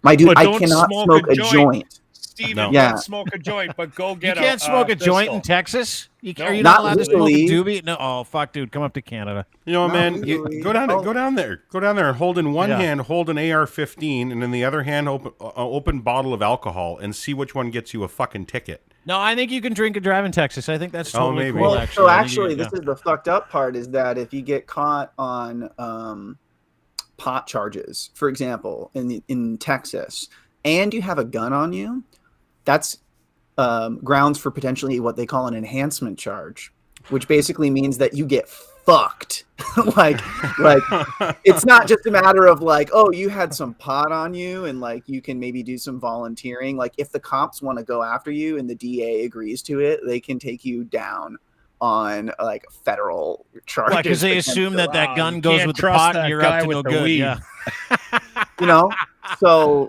My dude, I cannot smoke a joint. Steven, don't smoke a joint, but go get You can't smoke a joint in Texas? Are you not not allowed to smoke a legally. doobie? No. Oh, fuck, dude. Come up to Canada. Man, you go down there and hold in one hand, hold an AR-15, and in the other hand, open bottle of alcohol, and see which one gets you a fucking ticket. No, I think you can drink and drive in Texas. I think that's totally maybe. cool, Well, actually. so actually, this is the fucked up part, is that if you get caught on pot charges, for example, in Texas, and you have a gun on you, that's grounds for potentially what they call an enhancement charge, which basically means that you get fucked. like it's not just a matter of oh, you had some pot on you and you can maybe do some volunteering. If the cops want to go after you and the DA agrees to it, they can take you down on federal charges. Because they assume that gun goes with the pot and you're up to no good. Weed. Yeah. So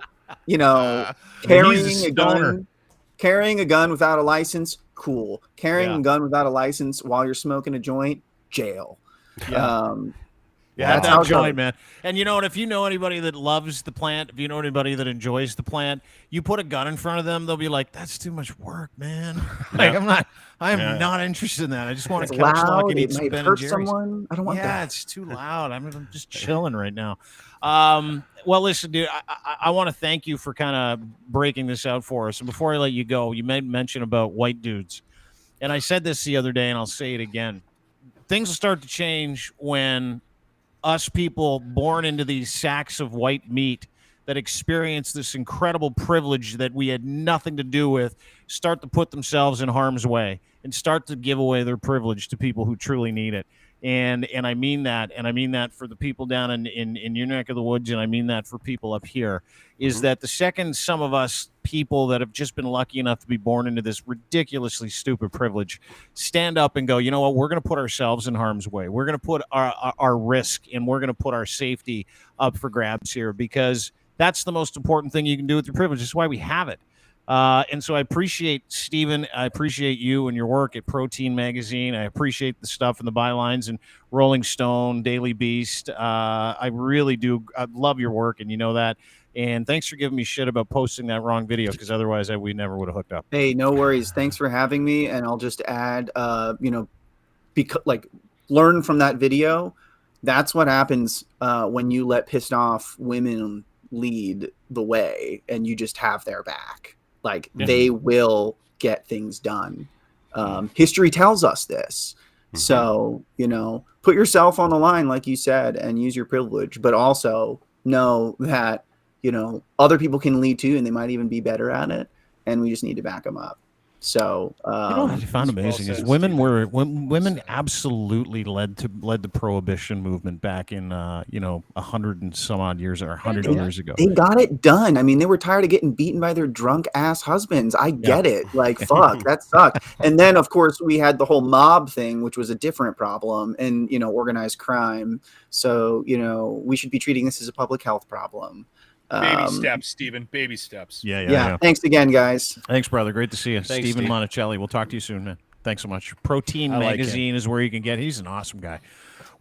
carrying a gun without a license, cool. Carrying a gun without a license while you're smoking a joint, jail. That's how joint, man. And if you know anybody that loves the plant, if you know anybody that enjoys the plant, you put a gun in front of them, they'll be like, "That's too much work, man." I am not interested in that. I just want to couch lock and eat some Ben and Jerry's. Someone. I don't want that. Yeah, it's too loud. I'm just chilling right now. Well, listen, dude, I want to thank you for kind of breaking this out for us. And before I let you go, you made mention about white dudes. And I said this the other day, and I'll say it again. Things will start to change when us people born into these sacks of white meat that experience this incredible privilege that we had nothing to do with start to put themselves in harm's way and start to give away their privilege to people who truly need it. And I mean that, and I mean that for the people down in your neck of the woods, and I mean that for people up here, is that the second some of us people that have just been lucky enough to be born into this ridiculously stupid privilege stand up and go, you know what, we're going to put ourselves in harm's way. We're going to put our risk and we're going to put our safety up for grabs here, because that's the most important thing you can do with your privilege. That's why we have it. And so I appreciate Steven. I appreciate you and your work at Protein Magazine. I appreciate the stuff in the bylines and Rolling Stone, Daily Beast. I really do. I love your work, and you know that. And thanks for giving me shit about posting that wrong video, because otherwise we never would have hooked up. Hey, no worries. Thanks for having me. And I'll just add, learn from that video. That's what happens when you let pissed off women lead the way and you just have their back. Like Yeah. they will get things done. History tells us this. So, you know, put yourself on the line, like you said, and use your privilege, but also know that, you know, other people can lead too, and they might even be better at it. And we just need to back them up. So, You know what I found amazing is women absolutely led the prohibition movement back in 100 and some odd years or 100 years ago. They got it done. I mean, they were tired of getting beaten by their drunk ass husbands. I get it. Like, fuck, that sucked. And then, of course, we had the whole mob thing, which was a different problem, and organized crime. So, we should be treating this as a public health problem. Baby steps, Steven. Baby steps. Yeah. Thanks again, guys. Thanks, brother. Great to see you. Thanks, Stevan Steve. Monacelli. We'll talk to you soon, man. Thanks so much. Protein I like Magazine is where you can get. He's an awesome guy.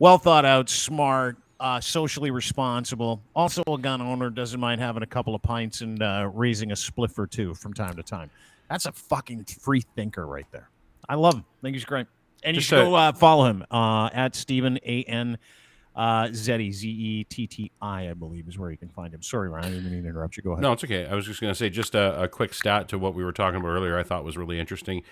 Well thought out, smart, socially responsible. Also a gun owner, doesn't mind having a couple of pints and raising a spliff or two from time to time. That's a fucking free thinker right there. I love him. I think he's great. And you should go follow him at Stevan A.N. Zetti, Z-E-T-T-I, I believe, is where you can find him. Sorry, Ryan, I didn't mean to interrupt you. Go ahead. No, it's okay. I was just going to say just a quick stat to what we were talking about earlier I thought was really interesting.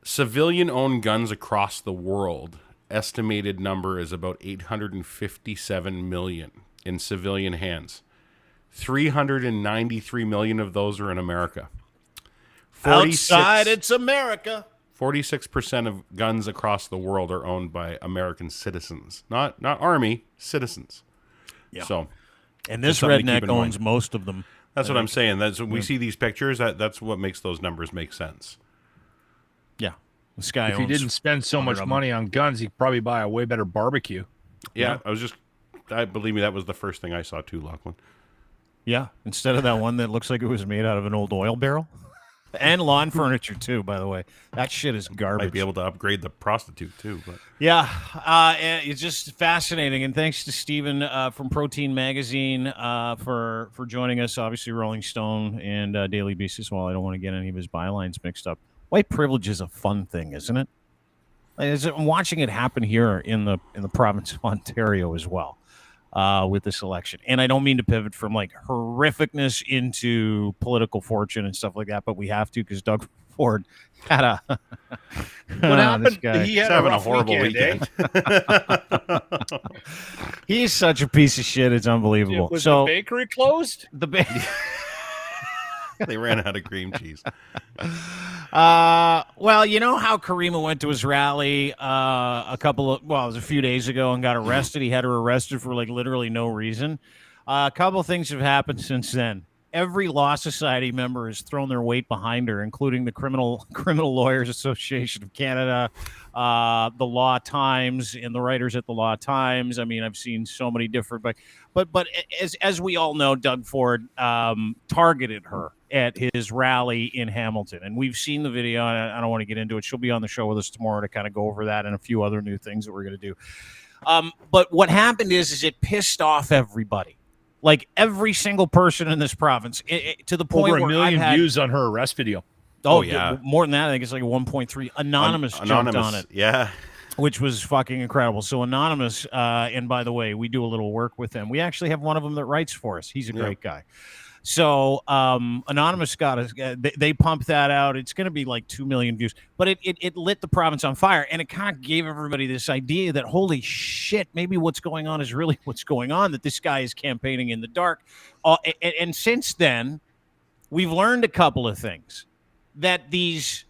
Civilian-owned guns across the world, estimated number is about 857 million in civilian hands. 393 million of those are in America. Outside, it's America. 46% of guns across the world are owned by American citizens, not army citizens. Yeah. So, and this something to keep redneck in owns mind. most of them. That's what I'm saying. That's when we see these pictures. That's what makes those numbers make sense. Yeah, this guy. If he didn't spend so much money on guns, he'd probably buy a way better barbecue. Yeah, I believe me, that was the first thing I saw too, Lochlin. Yeah, instead of that one that looks like it was made out of an old oil barrel. And lawn furniture too, by the way. That shit is garbage. Might be able to upgrade the prostitute too, but yeah, it's just fascinating. And thanks to Stevan from Protein Magazine for joining us. Obviously, Rolling Stone and Daily Beast as well. I don't want to get any of his bylines mixed up. White privilege is a fun thing, isn't it? I'm watching it happen here in the province of Ontario as well. With this election. And I don't mean to pivot from like horrificness into political fortune and stuff like that, but we have to because Doug Ford had a what happened? He's having a horrible weekend. He's such a piece of shit. It's unbelievable. Was the bakery closed? They ran out of cream cheese. Well, you know how Karima went to his rally it was a few days ago and got arrested. He had her arrested for like literally no reason. A couple of things have happened since then. Every Law Society member has thrown their weight behind her, including the Criminal Lawyers Association of Canada, the Law Times, and the writers at the Law Times. I mean, I've seen so many different, but as we all know, Doug Ford targeted her at his rally in Hamilton, and we've seen the video. And I don't want to get into it. She'll be on the show with us tomorrow to kind of go over that and a few other new things that we're going to do. But what happened is it pissed off everybody. Like every single person in this province, to the point over where 1 million I've had, views on her arrest video. Oh yeah, more than that. I think it's like 1.3. Anonymous jumped on it. Yeah, which was fucking incredible. So Anonymous, and by the way, we do a little work with them. We actually have one of them that writes for us. He's a great guy. So Anonymous got us. They pumped that out. It's going to be like 2 million views, but it lit the province on fire, and it kind of gave everybody this idea that holy shit, maybe what's going on is really what's going on. That this guy is campaigning in the dark, and since then, we've learned a couple of things. That these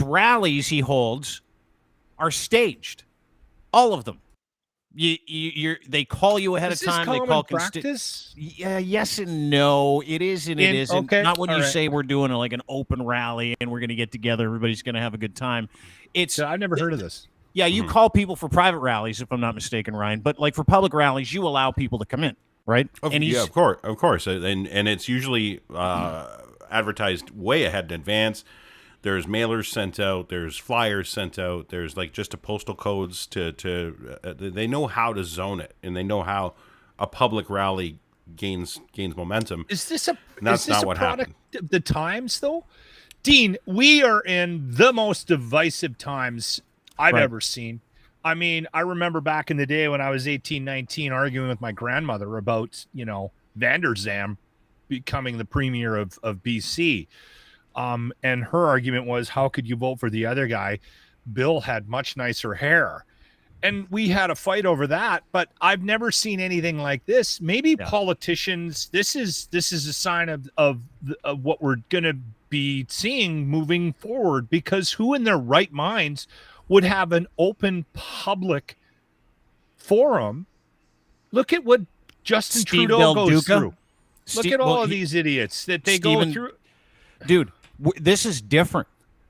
rallies he holds are staged, all of them. They call you ahead of time. They call practice. Yeah, yes and no. It is and it isn't. Okay. Not when All you right. say we're doing like an open rally and we're going to get together. Everybody's going to have a good time. So I've never heard of this. Yeah, you call people for private rallies, if I'm not mistaken, Ryan. But like for public rallies, you allow people to come in, right? Yeah, of course, and it's usually advertised way ahead in advance. There's mailers sent out. There's flyers sent out. There's like just a postal codes they know how to zone it, and they know how a public rally gains momentum. Is this that's not what product happened. of the times, though? Dean, we are in the most divisive times I've ever seen. I mean, I remember back in the day when I was 18, 19, arguing with my grandmother about, Vander Zalm becoming the premier of BC. And her argument was, how could you vote for the other guy? Bill had much nicer hair. And we had a fight over that, but I've never seen anything like this. Maybe politicians, this is a sign of what we're going to be seeing moving forward, because who in their right minds would have an open public forum? Look at what Justin Trudeau goes through. Look at all of these idiots that they go through. Dude, this is different.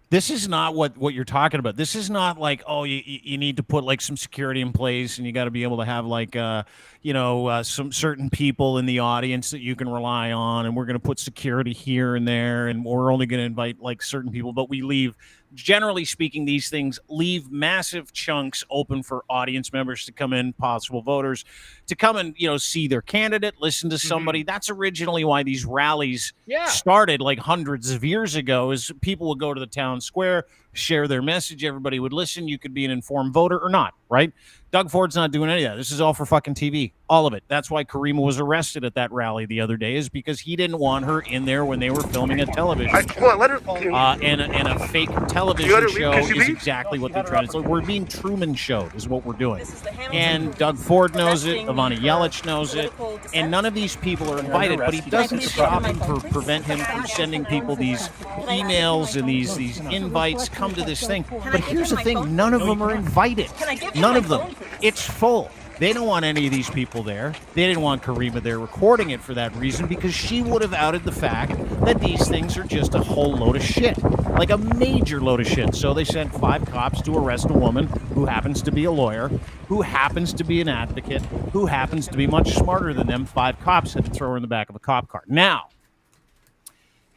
This is not what you're talking about. This is not like, oh, you need to put like some security in place, and you got to be able to have like, some certain people in the audience that you can rely on, and we're going to put security here and there, and we're only going to invite like certain people, but we leave. Generally speaking, these things leave massive chunks open for audience members to come in, possible voters, to come and, see their candidate, listen to somebody. That's originally why these rallies started like hundreds of years ago, is people would go to the town square, share their message, everybody would listen. You could be an informed voter or not, right? Doug Ford's not doing any of that. This is all for fucking TV. All of it. That's why Karima was arrested at that rally the other day, is because he didn't want her in there when they were filming a television and a fake television show is exactly what they're trying to do. So we're being Truman showed is what we're doing. And Doug Ford knows it. Ivana Yelich knows it. And none of these people are invited, but he doesn't stop him or prevent him from sending people these emails and these invites, come to this thing. But here's the thing. None of them are invited. None of them. It's full. They don't want any of these people there. They didn't want Karima there recording it for that reason, because she would have outed the fact that these things are just a whole load of shit, like a major load of shit. So they sent 5 cops to arrest a woman who happens to be a lawyer, who happens to be an advocate, who happens to be much smarter than them. 5 cops had to throw her in the back of a cop car. Now,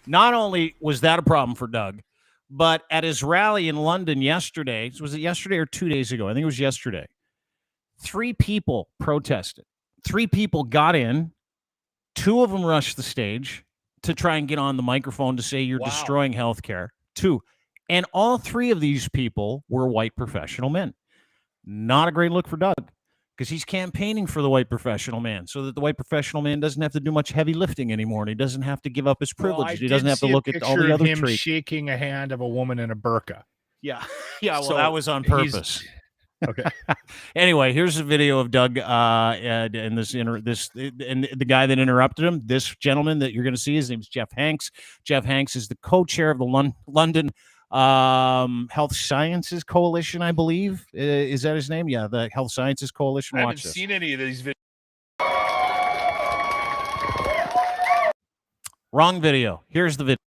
not only was that a problem for Doug, but at his rally in London yesterday, was it yesterday or 2 days ago? I think it was yesterday. 3 people protested. 3 people got in. 2 of them rushed the stage to try and get on the microphone to say you're destroying healthcare. 2. And all 3 of these people were white professional men. Not a great look for Doug, because he's campaigning for the white professional man so that the white professional man doesn't have to do much heavy lifting anymore, and he doesn't have to give up his privileges. He doesn't have to look at all the other traits. Shaking a hand of a woman in a burqa. Yeah. Well, so that was on purpose. Okay. Anyway, here's a video of Doug and the guy that interrupted him. This gentleman that you're going to see, his name is Jeff Hanks. Jeff Hanks is the co-chair of the London Health Sciences Coalition, I believe. Is that his name? Yeah, the Health Sciences Coalition. I haven't seen any of these videos. Wrong video. Here's the video.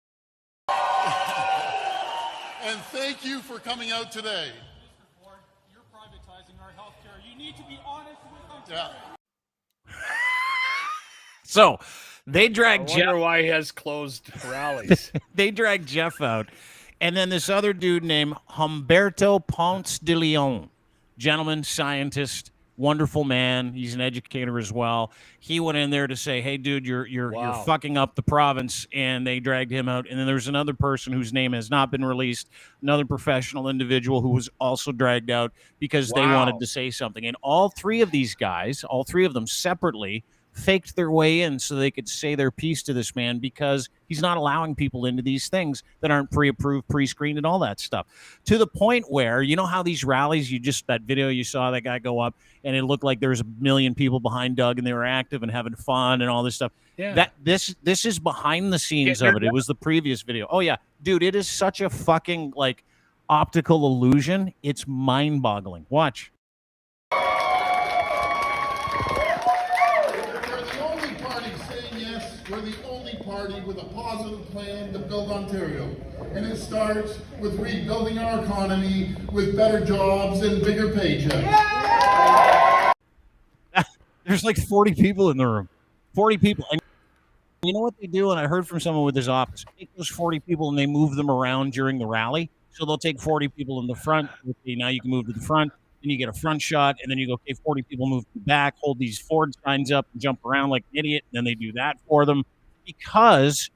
And thank you for coming out today. Yeah. So they dragged Jeff. I wonder why he has closed rallies. They dragged Jeff out. And then this other dude named Humberto Ponce de Leon, gentleman, scientist, wonderful man. He's an educator as well. He went in there to say, hey, dude, you're fucking up the province. And they dragged him out. And then there's another person whose name has not been released, another professional individual who was also dragged out because they wanted to say something. And all 3 of these guys, all 3 of them separately, faked their way in so they could say their piece to this man, because he's not allowing people into these things that aren't pre-approved, pre-screened, and all that stuff. To the point where, you know how these rallies, that video you saw that guy go up, and it looked like there was 1 million people behind Doug, and they were active and having fun and all this stuff. Yeah. That this is behind the scenes of it. It was the previous video. Oh yeah, dude, it is such a fucking like optical illusion. It's mind-boggling. Watch. We're the only party with a positive plan to build Ontario. And it starts with rebuilding our economy with better jobs and bigger paychecks. Yeah! There's like 40 people in the room. 40 people. And you know what they do? And I heard from someone with his office. They take those 40 people and they move them around during the rally. So they'll take 40 people in the front. Okay, now you can move to the front. Then you get a front shot, and then you go, okay, 40 people move to the back, hold these Ford signs up, and jump around like an idiot. And then they do that for them because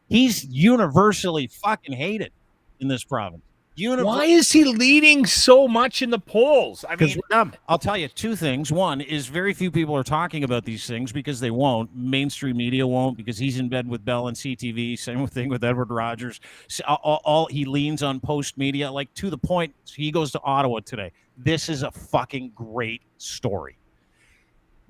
he's universally fucking hated in this province. Why is he leading so much in the polls? I mean, we're dumb. I'll tell you two things. One is very few people are talking about these things because they won't. Mainstream media won't because he's in bed with Bell and CTV. Same thing with Edward Rogers. All he leans on Post Media, like to the point. He goes to Ottawa today. This is a fucking great story.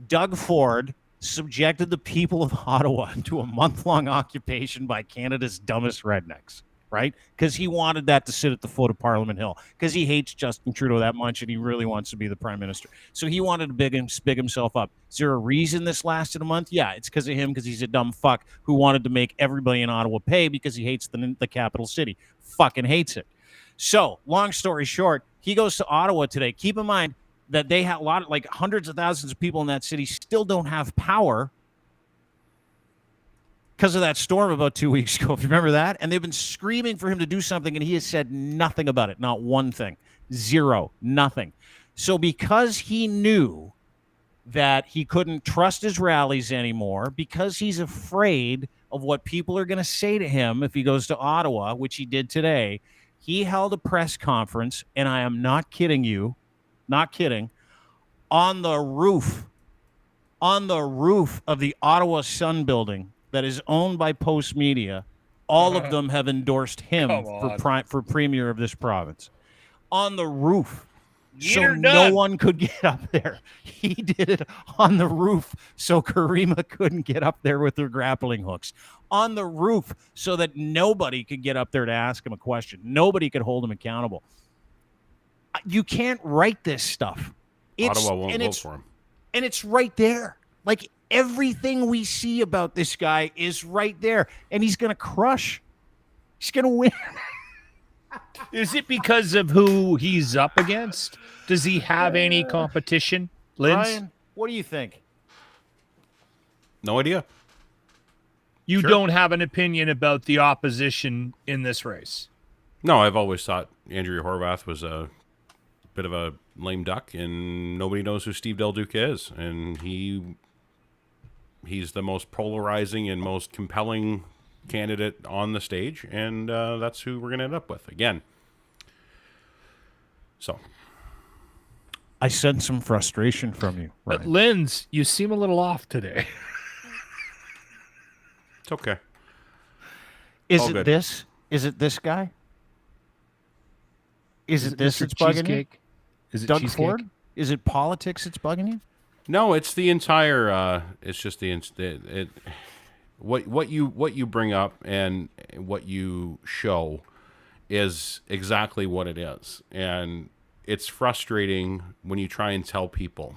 Doug Ford subjected the people of Ottawa to a month-long occupation by Canada's dumbest rednecks. Right? Because he wanted that to sit at the foot of Parliament Hill. Because he hates Justin Trudeau that much and he really wants to be the prime minister. So he wanted to big himself up. Is there a reason this lasted a month? Yeah, it's because of him, because he's a dumb fuck who wanted to make everybody in Ottawa pay because he hates the capital city. Fucking hates it. So, long story short, he goes to Ottawa today. Keep in mind that they have a lot of, like, hundreds of thousands of people in that city still don't have power because of that storm about 2 weeks ago. If you remember that, and they've been screaming for him to do something, and he has said nothing about it. Not one thing. Zero. Nothing. So because he knew that he couldn't trust his rallies anymore, because he's afraid of what people are going to say to him if he goes to Ottawa, which he did today, he held a press conference, and I am not kidding you, not kidding, on the roof of the Ottawa Sun building that is owned by Post Media. All of them have endorsed him for premier of this province. On the roof. So no one could get up there. He did it on the roof so Karima couldn't get up there with her grappling hooks. On the roof so that nobody could get up there to ask him a question. Nobody could hold him accountable. You can't write this stuff. Ottawa won't vote for him. And it's right there. Like, everything we see about this guy is right there, and he's going to crush. He's going to win. Is it because of who he's up against? Does he have any competition, Linz? Ryan, what do you think? No idea. You don't have an opinion about the opposition in this race? No, I've always thought Andrea Horwath was a bit of a lame duck, and nobody knows who Steve Del Duca is, and he's the most polarizing and most compelling candidate on the stage, and that's who we're going to end up with again. So I sense some frustration from you, But Linz, you seem a little off today. It's okay. Is All it good. this? Is it this guy? Is it this that's bugging you? Is it Doug cheesecake? Ford? Is it politics that's bugging you? No, it's the entire. It's just what you bring up and what you show is exactly what it is, and it's frustrating when you try and tell people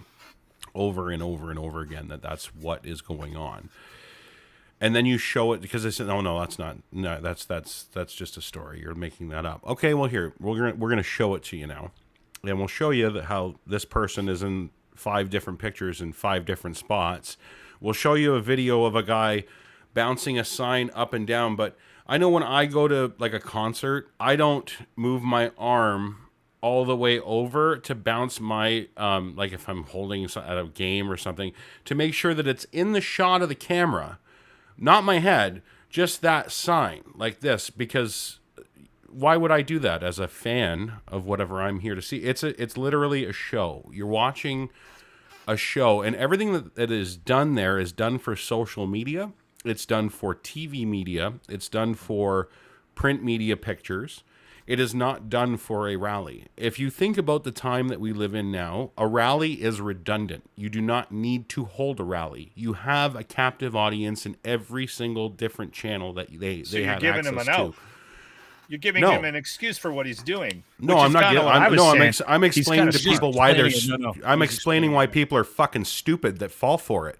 over and over and over again that that's what is going on, and then you show it because they said, "Oh no, that's not. No, that's just a story. You're making that up." Okay, well here we're gonna show it to you now, and we'll show you how this person is in 5 different pictures in 5 different spots. We'll show you a video of a guy bouncing a sign up and down, but I know when I go to like a concert, I don't move my arm all the way over to bounce my like if I'm holding at a game or something, to make sure that it's in the shot of the camera, not my head, just that sign like this, because why would I do that as a fan of whatever I'm here to see? It's literally a show. You're watching a show, and everything that is done there is done for social media. It's done for TV media. It's done for print media pictures. It is not done for a rally. If you think about the time that we live in now, a rally is redundant. You do not need to hold a rally. You have a captive audience in every single different channel that they have access to. You're giving him an excuse for what he's doing. No, I'm not. I'm explaining to people why there's. I'm explaining why people are fucking stupid that fall for it,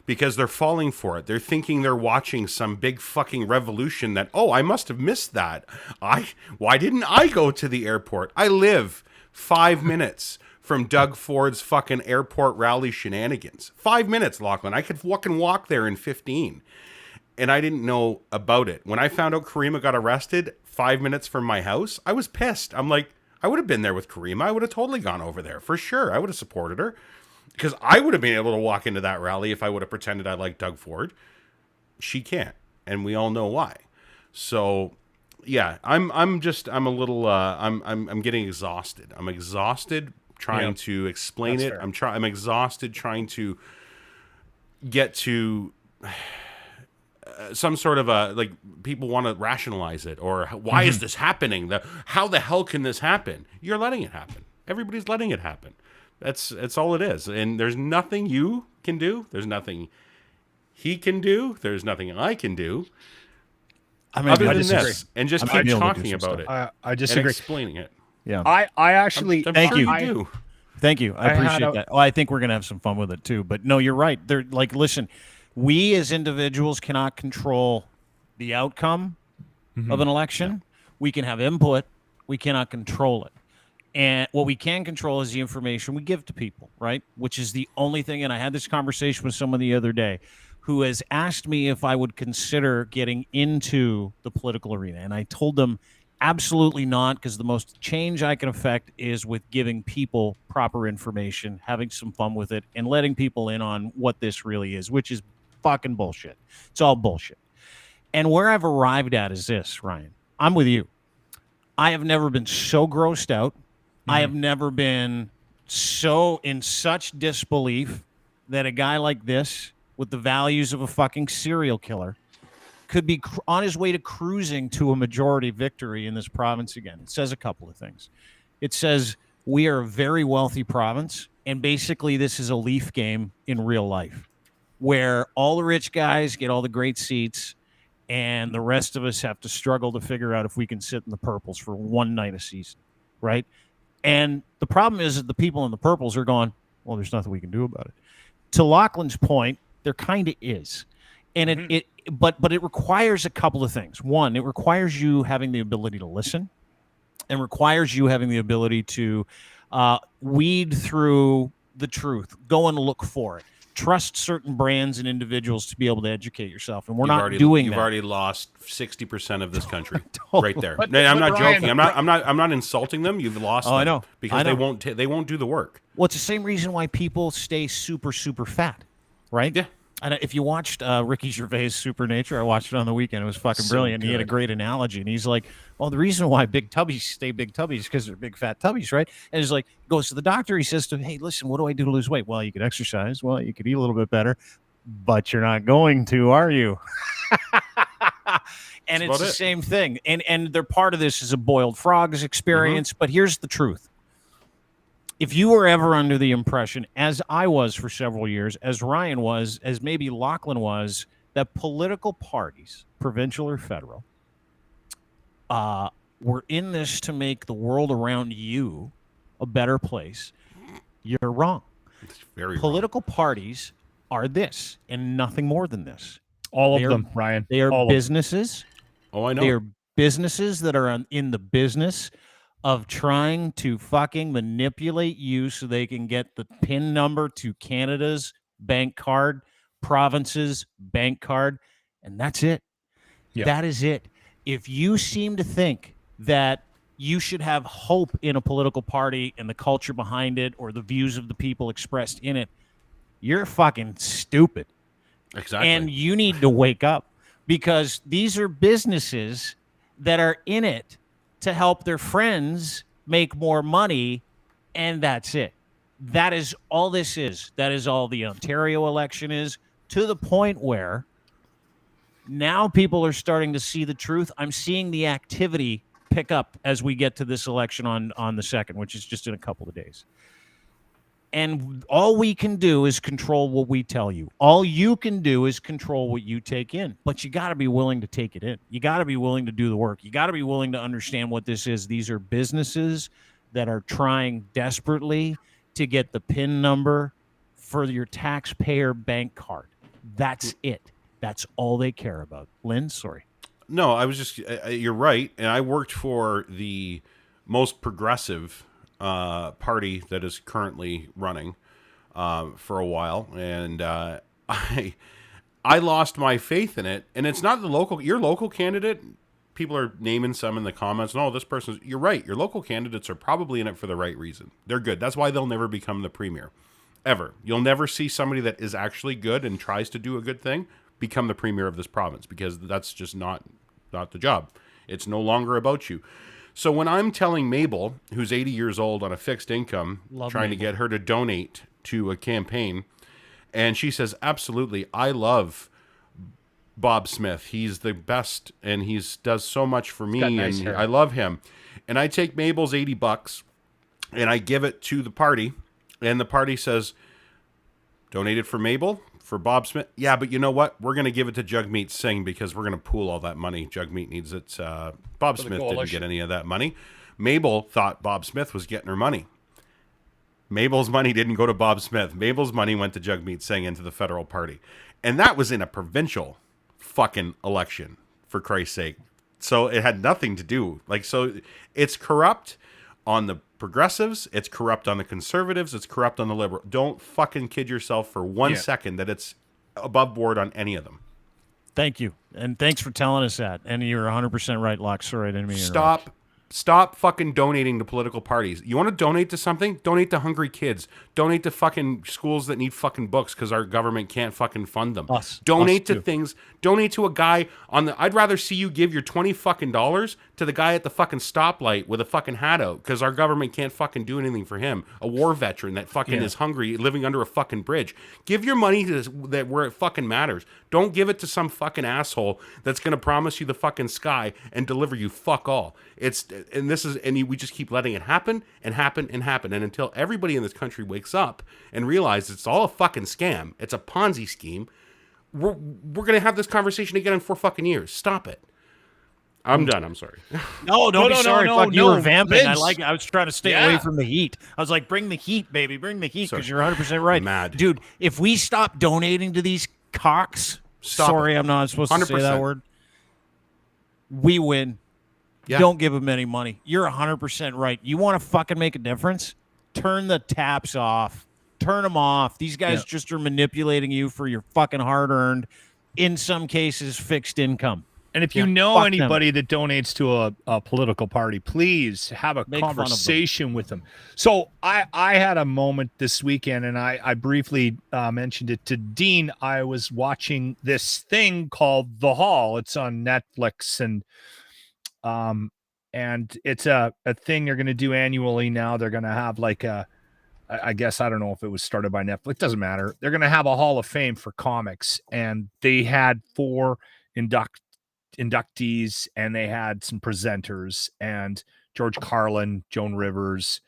because they're falling for it. They're thinking they're watching some big fucking revolution. That, oh, I must have missed that. Why didn't I go to the airport? I live 5 minutes from Doug Ford's fucking airport rally shenanigans. 5 minutes, Lochlin. I could fucking walk there in 15. And I didn't know about it. When I found out Karima got arrested 5 minutes from my house, I was pissed. I'm like, I would have been there with Karima. I would have totally gone over there for sure. I would have supported her, because I would have been able to walk into that rally if I would have pretended I liked Doug Ford. She can't, and we all know why. So yeah, I'm a little, I'm getting exhausted. I'm exhausted trying to explain That's it. fair. I'm exhausted trying to get to some sort of a, like, people want to rationalize it, or why is this happening? How the hell can this happen? You're letting it happen. Everybody's letting it happen. That's all it is. And there's nothing you can do. There's nothing he can do. There's nothing I can do. I mean, other I than disagree. this, and just I keep might be able to do talking some about stuff. it I and disagree. explaining it. Yeah. I actually I'm sure you. you do. Thank you. I I had appreciate a- that. Well, I think we're going to have some fun with it too. But no, you're right. They're like, listen, we as individuals cannot control the outcome of an election. We can have input. We cannot control it. And what we can control is the information we give to people, right? Which is the only thing. And I had this conversation with someone the other day who has asked me if I would consider getting into the political arena. And I told them absolutely not, because the most change I can affect is with giving people proper information, having some fun with it, and letting people in on what this really is, which is fucking bullshit. It's all bullshit. And where I've arrived at is this, Ryan. I'm with you. I have never been so grossed out. I have never been so in such disbelief that a guy like this, with the values of a fucking serial killer, could be on his way to cruising to a majority victory in this province again. It says a couple of things. It says we are a very wealthy province, and basically this is a Leaf game in real life, where all the rich guys get all the great seats, and the rest of us have to struggle to figure out if we can sit in the purples for one night a season, right? And the problem is that the people in the purples are going, well, there's nothing we can do about it. To Lochlin's point, there kind of is. And but it requires a couple of things. One, it requires you having the ability to listen, and requires you having the ability to weed through the truth, go and look for it. Trust certain brands and individuals to be able to educate yourself, and we're not doing that. You've already lost 60% of this country, Totally. right there. But- No, I'm but not Ryan, joking. I'm not insulting them. You've lost. Oh, them I know. because I they know. won't do the work. Well, it's the same reason why people stay super, super fat, right? Yeah. And if you watched Ricky Gervais' Supernature, I watched it on the weekend. It was fucking So brilliant. He had a good. great analogy, and he's like, "Well, the reason why big tubbies stay big tubbies is because they're big fat tubbies, right?" And he's like, goes to the doctor. He says to him, "Hey, listen, what do I do to lose weight?" "Well, you could exercise. Well, you could eat a little bit better, but you're not going to, are you?" And it's about the it. same thing. And they're part of this is a boiled frogs experience. But here's the truth. If you were ever under the impression, as I was for several years, as Ryan was, as maybe Lochlin was, that political parties, provincial or federal, were in this to make the world around you a better place, you're wrong. It's very wrong. Political parties are this and nothing more than this. all They of are- them, Ryan. They are all of them. businesses. Oh, I know. They are businesses that are in the business of trying to fucking manipulate you so they can get the PIN number to Canada's bank card, province's bank card, and that's it. Yeah. That is it. If you seem to think that you should have hope in a political party and the culture behind it or the views of the people expressed in it, you're fucking stupid. Exactly. And you need to wake up, because these are businesses that are in it to help their friends make more money, and that's it. That is all this is. That is all the Ontario election is, to the point where now people are starting to see the truth. I'm seeing the activity pick up as we get to this election on the 2nd, which is just in a couple of days. And all we can do is control what we tell you. All you can do is control what you take in. But you got to be willing to take it in. You got to be willing to do the work. You got to be willing to understand what this is. These are businesses that are trying desperately to get the PIN number for your taxpayer bank card. That's it. That's all they care about. Lynn, sorry. No, I was just, you're right. And I worked for the most progressive party that is currently running for a while. And I lost my faith in it. And it's not your local candidate. People are naming some in the comments. No, this person's, you're right. Your local candidates are probably in it for the right reason. They're good. That's why they'll never become the premier. Ever. You'll never see somebody that is actually good and tries to do a good thing become the premier of this province, because that's just not the job. It's no longer about you. So when I'm telling Mabel, who's 80 years old on a fixed income, trying to get her to donate to a campaign, and she says, absolutely, I love Bob Smith. He's the best, and does so much for me, nice and hair. I love him. And I take Mabel's $80 and I give it to the party, and the party says, donated for Mabel, for Bob Smith. Yeah, but you know what? We're going to give it to Jagmeet Singh because we're going to pool all that money. Jagmeet needs it. Bob Smith didn't get any of that money. Mabel thought Bob Smith was getting her money. Mabel's money didn't go to Bob Smith. Mabel's money went to Jagmeet Singh into the federal party. And that was in a provincial fucking election, for Christ's sake. So it had nothing to do. So it's corrupt on the progressives, it's corrupt on the conservatives, it's corrupt on the liberal. Don't fucking kid yourself for 1 second that it's above board on any of them. Thank you. And thanks for telling us that. And you're 100% right, Locke. Sorry, I didn't mean to interrupt. Stop fucking donating to political parties. You want to donate to something? Donate to hungry kids. Donate to fucking schools that need fucking books because our government can't fucking fund them. Donate to things. Donate to a guy on the... I'd rather see you give your $20 fucking to the guy at the fucking stoplight with a fucking hat out because our government can't fucking do anything for him. A war veteran that fucking is hungry, living under a fucking bridge. Give your money to that where it fucking matters. Don't give it to some fucking asshole that's going to promise you the fucking sky and deliver you fuck all. We just keep letting it happen and happen and happen. And until everybody in this country wakes up and realizes it's all a fucking scam, it's a Ponzi scheme, we're going to have this conversation again in 4 fucking years. Stop it. I'm done. I'm sorry. No, don't be sorry. Fuck, you were vamping. Vince. I was trying to stay away from the heat. I was like, bring the heat, baby. Bring the heat, because you're 100% right. Mad. Dude, if we stop donating to these cocks, I'm not supposed to 100%. say that word, we win. Yeah. Don't give them any money. You're 100% right. You want to fucking make a difference? Turn the taps off. Turn them off. These guys just are manipulating you for your fucking hard-earned, in some cases, fixed income. And if you know anybody that donates to a political party, please have a conversation with them. So I had a moment this weekend, and I briefly mentioned it to Dean. I was watching this thing called The Hall. It's on Netflix, and it's a thing they're going to do annually now. They're going to have I guess, I don't know if it was started by Netflix. It doesn't matter. They're going to have a Hall of Fame for comics, and they had 4 inductees, and they had some presenters, and George Carlin, Joan Rivers,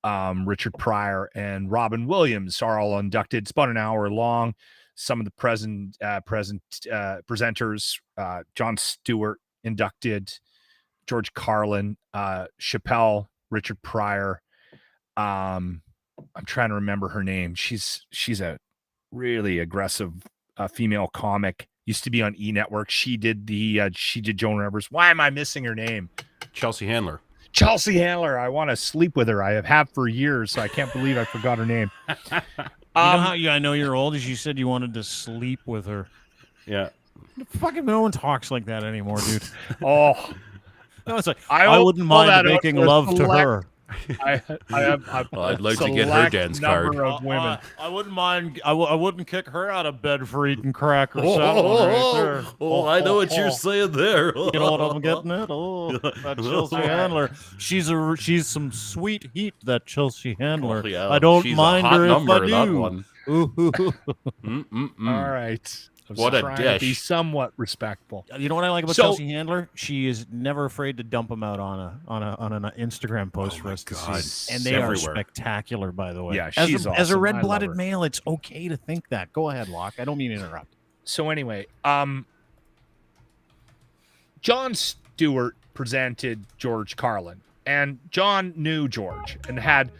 Richard Pryor, and Robin Williams are all inducted. It's about an hour long. Some of the presenters, Jon Stewart inducted, George Carlin, Chappelle, Richard Pryor. I'm trying to remember her name. She's a really aggressive female comic. Used to be on E! Network. She did Joan Rivers. Why am I missing her name? Chelsea Handler. Chelsea Handler. I want to sleep with her. I have for years, so I can't believe I forgot her name. You know how I know you're old is you said you wanted to sleep with her. Yeah. Fucking no one talks like that anymore, dude. Oh. No, it's like, I wouldn't mind making love to her. I'd like to get her dance card. Of women. I wouldn't mind. I wouldn't kick her out of bed for eating crackers. Right there. I know what you're saying there. You know what I'm getting at? Oh, that Chelsea Handler. She's some sweet heat. That Chelsea Handler. I don't mind her if I do. All right. What a dish. Be somewhat respectful. You know what I like about Chelsea Handler? She is never afraid to dump them out on an Instagram post for us to see, and they are spectacular, by the way. Yeah, she's awesome. As a red-blooded male, it's okay to think that. Go ahead, Locke. I don't mean to interrupt. So anyway, Jon Stewart presented George Carlin, and John knew George and had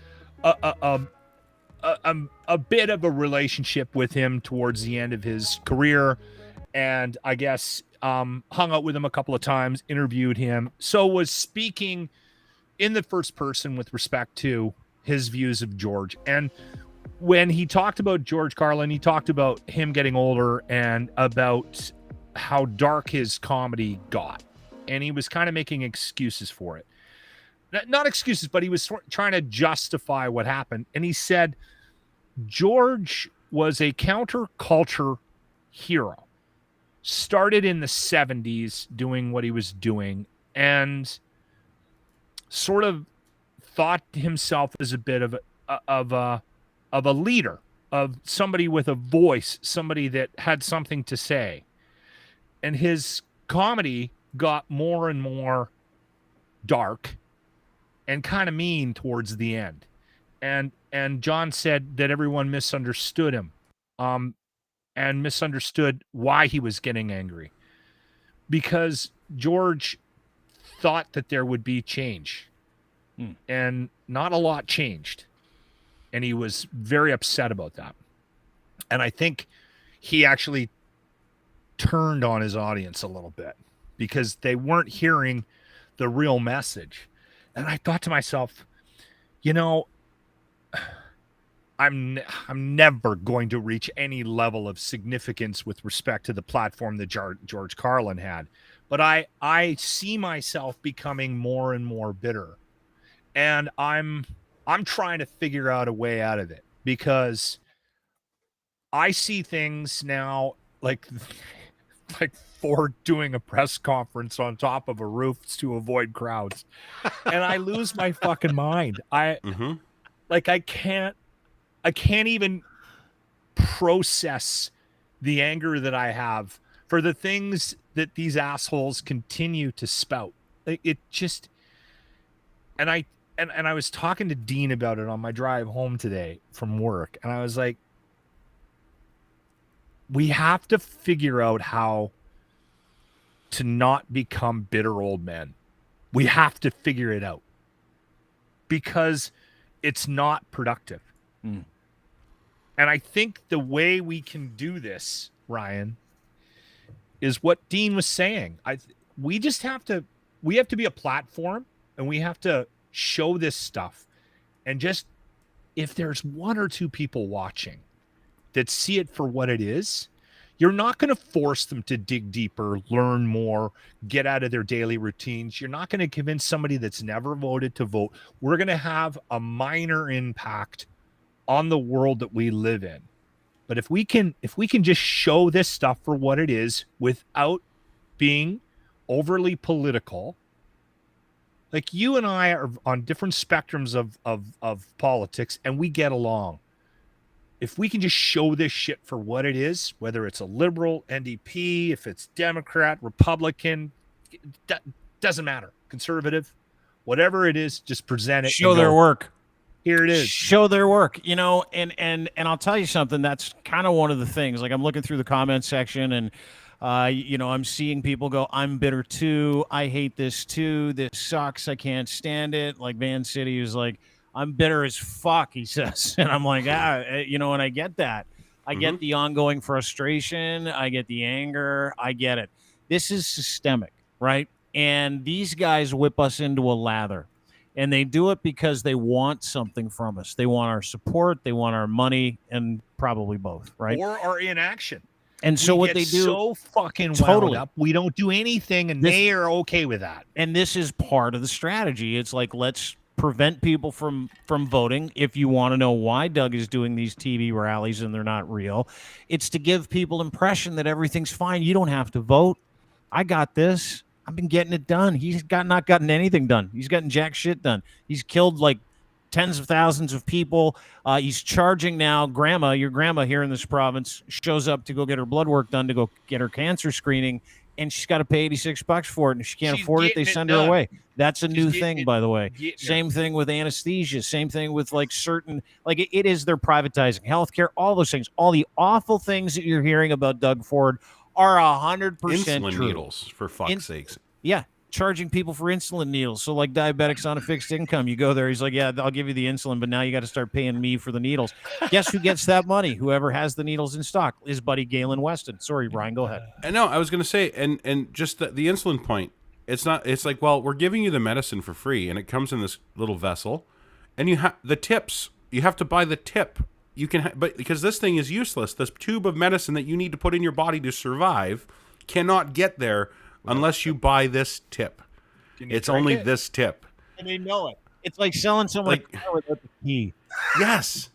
a bit of a relationship with him towards the end of his career, and I guess hung out with him a couple of times, interviewed him, so was speaking in the first person with respect to his views of George. And when he talked about George Carlin, he talked about him getting older and about how dark his comedy got, and he was kind of making excuses for it. Not excuses, but he was trying to justify what happened. And he said George was a counterculture hero. Started in the 70s doing what he was doing, and sort of thought himself as a bit of a leader, of somebody with a voice, somebody that had something to say. And his comedy got more and more dark and kind of mean towards the end. And John said that everyone misunderstood him, and misunderstood why he was getting angry, because George thought that there would be change, and not a lot changed. And he was very upset about that. And I think he actually turned on his audience a little bit because they weren't hearing the real message. And I thought to myself, you know, I'm never going to reach any level of significance with respect to the platform that George Carlin had. But I see myself becoming more and more bitter. And I'm trying to figure out a way out of it, because I see things now like Ford doing a press conference on top of a roof to avoid crowds. And I lose my fucking mind. I can't even process the anger that I have for the things that these assholes continue to spout. It just, and I was talking to Dean about it on my drive home today from work, and I was like, we have to figure out how to not become bitter old men. We have to figure it out, because it's not productive. And I think the way we can do this, Ryan, is what Dean was saying. We have to be a platform, and we have to show this stuff. And just, if there's one or two people watching that see it for what it is, you're not going to force them to dig deeper, learn more, get out of their daily routines. You're not going to convince somebody that's never voted to vote. We're going to have a minor impact on the world that we live in. But if we can just show this stuff for what it is without being overly political, like you and I are on different spectrums of politics, and we get along. If we can just show this shit for what it is, whether it's a liberal, NDP, if it's Democrat, Republican, doesn't matter, conservative, whatever it is, just present it. Show their work. Here it is. Show their work, you know, and I'll tell you something. That's kind of one of the things. Like, I'm looking through the comment section, and you know, I'm seeing people go, "I'm bitter too. I hate this too. This sucks. I can't stand it." Like Van City was like, "I'm bitter as fuck," he says, and I'm like, you know, and I get that. I get the ongoing frustration. I get the anger. I get it. This is systemic, right? And these guys whip us into a lather. And they do it because they want something from us. They want our support. They want our money, and probably both, right? Or our inaction. And so what they do, so fucking totally wound up, we don't do anything, and they are okay with that. And this is part of the strategy. It's like, let's prevent people from voting. If you want to know why Doug is doing these TV rallies and they're not real, it's to give people impression that everything's fine. You don't have to vote. I got this. I've been getting it done. He's not gotten anything done. He's gotten jack shit done. He's killed like tens of thousands of people. He's charging now. Your grandma here in this province shows up to go get her blood work done, to go get her cancer screening, and she's got to pay $86 for it. And if she can't afford it, they send her away. That's a new thing, by the way. Same thing with anesthesia. Same thing with like certain, like it is, they're privatizing healthcare, all those things. All the awful things that you're hearing about Doug Ford are 100% insulin true. needles, for fuck's sakes. Yeah, charging people for insulin needles. So like diabetics on a fixed income, you go there, he's like, yeah, I'll give you the insulin, but now you got to start paying me for the needles. Guess who gets that money? Whoever has the needles in stock. His buddy Galen Weston. Sorry, Brian, go ahead. And no, I was going to say, and just the insulin point, it's like, well, we're giving you the medicine for free, and it comes in this little vessel, and you have the tips. You have to buy the tip. You can, but because this thing is useless, this tube of medicine that you need to put in your body to survive cannot get there unless you buy this tip. It's only this tip. And they know it. It's like selling someone a car without the key. Yes.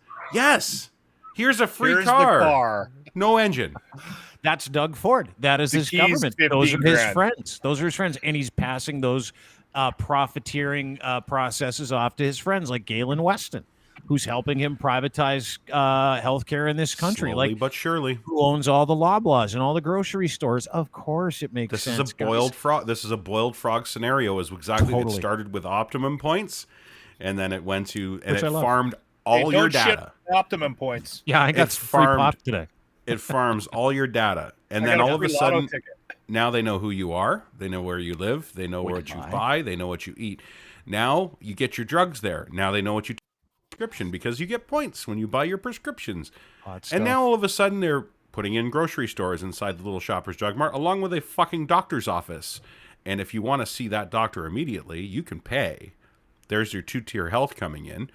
Here's a free Here's car. the car. No engine. That's Doug Ford. That is The his keys, government. Those are 15 his grand. friends. Those are his friends. And he's passing those profiteering processes off to his friends like Galen Weston, who's helping him privatize healthcare in this country. Slowly like but surely. who owns all the Loblaws and all the grocery stores. Of course it makes This sense. is a boiled frog. This is a boiled frog scenario. Is exactly it Totally. started with optimum points, and then it went to and Which I it love. farmed all Hey, your don't shit data. optimum points. Yeah, I got It's free farmed. pop today. It farms all your data, and I then got all of a free lotto sudden, ticket. now they know who you are. They know where you live. They know what you buy. They know what you eat. Now you get your drugs there. Now they know what you take prescription because you get points when you buy your prescriptions. Hot stuff. And now all of a sudden they're putting in grocery stores inside the little Shoppers Drug Mart, along with a fucking doctor's office. And if you want to see that doctor immediately, you can pay. There's your 2-tier health coming in.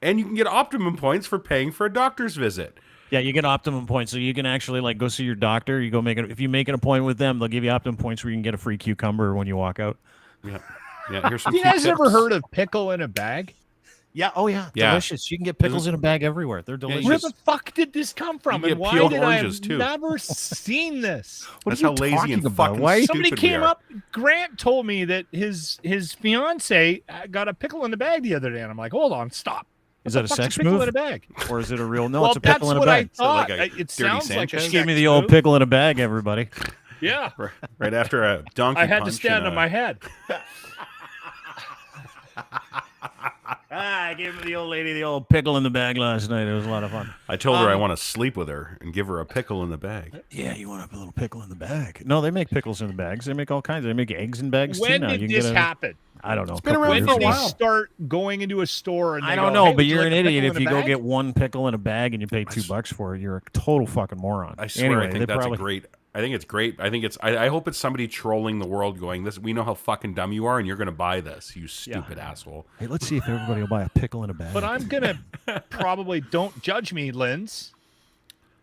And you can get optimum points for paying for a doctor's visit. Yeah, you get optimum points, so you can actually like go see your doctor. You go make it. If you make an appointment with them, they'll give you optimum points where you can get a free cucumber when you walk out. Yeah. Yeah, here's some You few guys ever tips. heard of pickle in a bag? Yeah. Oh yeah. Yeah. Delicious. You can get pickles in a bag everywhere. They're delicious. Where the fuck did this come from? You And get why peeled did I oranges, have too. never seen this? That's are how you lazy talking and about? fucking Why- stupid Somebody we came are. up. Grant told me that his fiance got a pickle in the bag the other day, and I'm like, hold on, stop. Is that a What the fuck's sex pickle move? in a bag? Or is it a real? No, well, it's a pickle that's in a what bag. I thought. like a It dirty sounds like a Sanchez? Just give me sex the old move. pickle in a bag, everybody. Yeah, Right after a donkey I had to punch stand and on a- my head. I gave the old lady the old pickle in the bag last night. It was a lot of fun. I told her I want to sleep with her and give her a pickle in the bag. Yeah, you want a little pickle in the bag? No, they make pickles in the bags. They make all kinds. They make eggs in bags When too. Now did you can this get a, happen? I don't know. been couple around years When for a did ago. they while. start going into a store? And I they don't go, know, "Hey, but would you you're like an a idiot pickle if in a you go bag?" get one pickle in a bag and you pay $2 for it. You're a total fucking moron. I swear, Anyway, I think they that's probably, a great. I think it's great. I think it's. I hope it's somebody trolling the world, going, "This, we know how fucking dumb you are, and you're going to buy this, you stupid asshole." Hey, let's see if everybody will buy a pickle in a bag. But I'm gonna probably, don't judge me, Linz.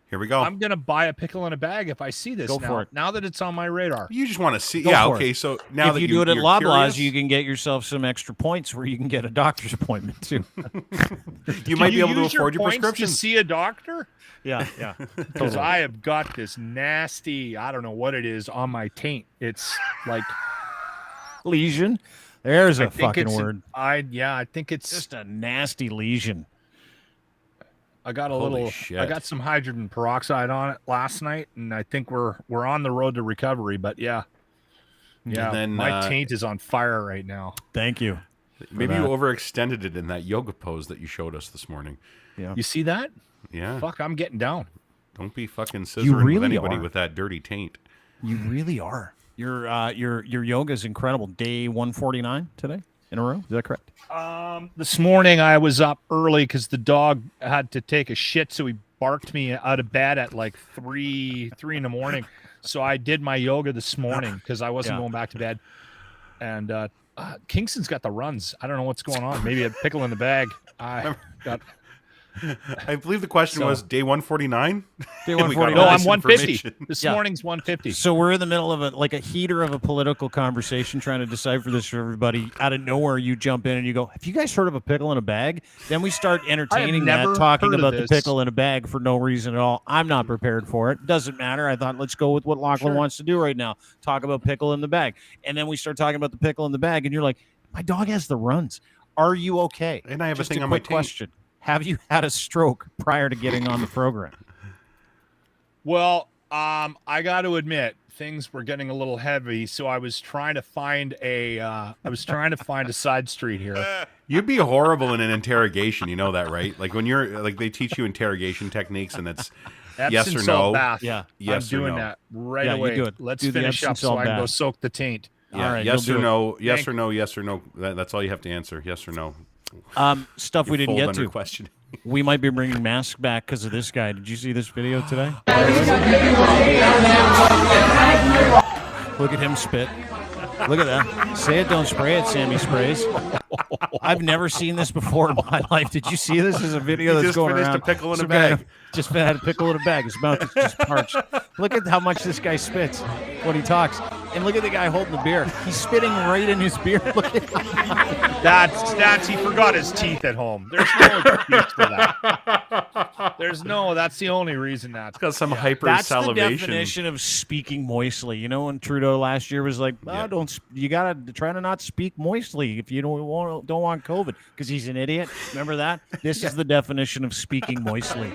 Here we go. I'm gonna buy a pickle in a bag if I see this Go now. for it. Now that it's on my radar. You just want to see. Go Yeah. for Okay. it. So now if that you do it at you're Loblaws, curious, you can get yourself some extra points where you can get a doctor's appointment too. you might be able to use afford your points prescriptions. to see a doctor. Yeah, yeah. Because I have got this nasty, I don't know what it is, on my taint. It's like Lesion. There's I a think fucking it's word. I think it's Just a nasty lesion. I got a Holy little shit. I got some hydrogen peroxide on it last night, and I think we're on the road to recovery. But yeah. Yeah, then, my taint is on fire right now. Thank you. Maybe that. you overextended it in that yoga pose that you showed us this morning. Yeah. You see that? Yeah. Fuck, I'm getting down. Don't be fucking scissoring really with anybody are. with that dirty taint. You really are. Your yoga is incredible. Day 149 today in a row. Is that correct? This morning I was up early because the dog had to take a shit, so he barked me out of bed at like 3 in the morning. So I did my yoga this morning because I wasn't Yeah. going back to bed. And Kingston's got the runs. I don't know what's going on. Maybe a pickle in the bag. I got I believe the question So- was day 149. Day We got 149. no, all I'm this 150. information. This Yeah. morning's 150. So we're in the middle of a heater of a political conversation, trying to decipher this for everybody. Out of nowhere, you jump in and you go, "Have you guys heard of a pickle in a bag?" Then we start entertaining never that, talking heard of about the this. pickle in a bag for no reason at all. I'm not prepared for it. Doesn't matter. I thought, let's go with what Lochlin wants to do right now. Talk about pickle in the bag, and then we start talking about the pickle in the bag, and you're like, "My dog has the runs. Are you okay?" And I have Just a thing a on my quick taint. question. Have you had a stroke prior to getting on the program? Well, I got to admit, things were getting a little heavy, so I was trying to find a side street here. You'd be horrible in an interrogation. You know that, right? Like when you're like they teach you interrogation techniques, and it's yes Epsom or salt no. bath. Yeah. Yes I'm or doing no. that right Yeah, you away. do it. Let's Do the finish Epsom up so salt I can go bath. soak the taint. Yeah. All right, yes you'll or do it. no. Yes Thank- or no. Yes or no. That's all you have to answer. Yes or no. Stuff we You didn't fold get under to. question. We might be bringing masks back because of this guy. Did you see this video today? Look at him spit. Look at that. Say it, don't spray it, Sammy sprays. I've never seen this before in my life. Did you see this? This is a video that's just going finished around. a pickle in a Some guy bag. Just had a pickle in a bag. His mouth is just parched. Look at how much this guy spits when he talks. And look at the guy holding the beer. He's spitting right in his beer. Look at That's he forgot his teeth at home. There's no excuse for that. That's the only reason that's Got some hyper That's the salivation. definition of speaking moistly. You know, when Trudeau last year was like, you gotta try to not speak moistly if you don't want COVID, because he's an idiot. Remember that? This is the definition of speaking moistly.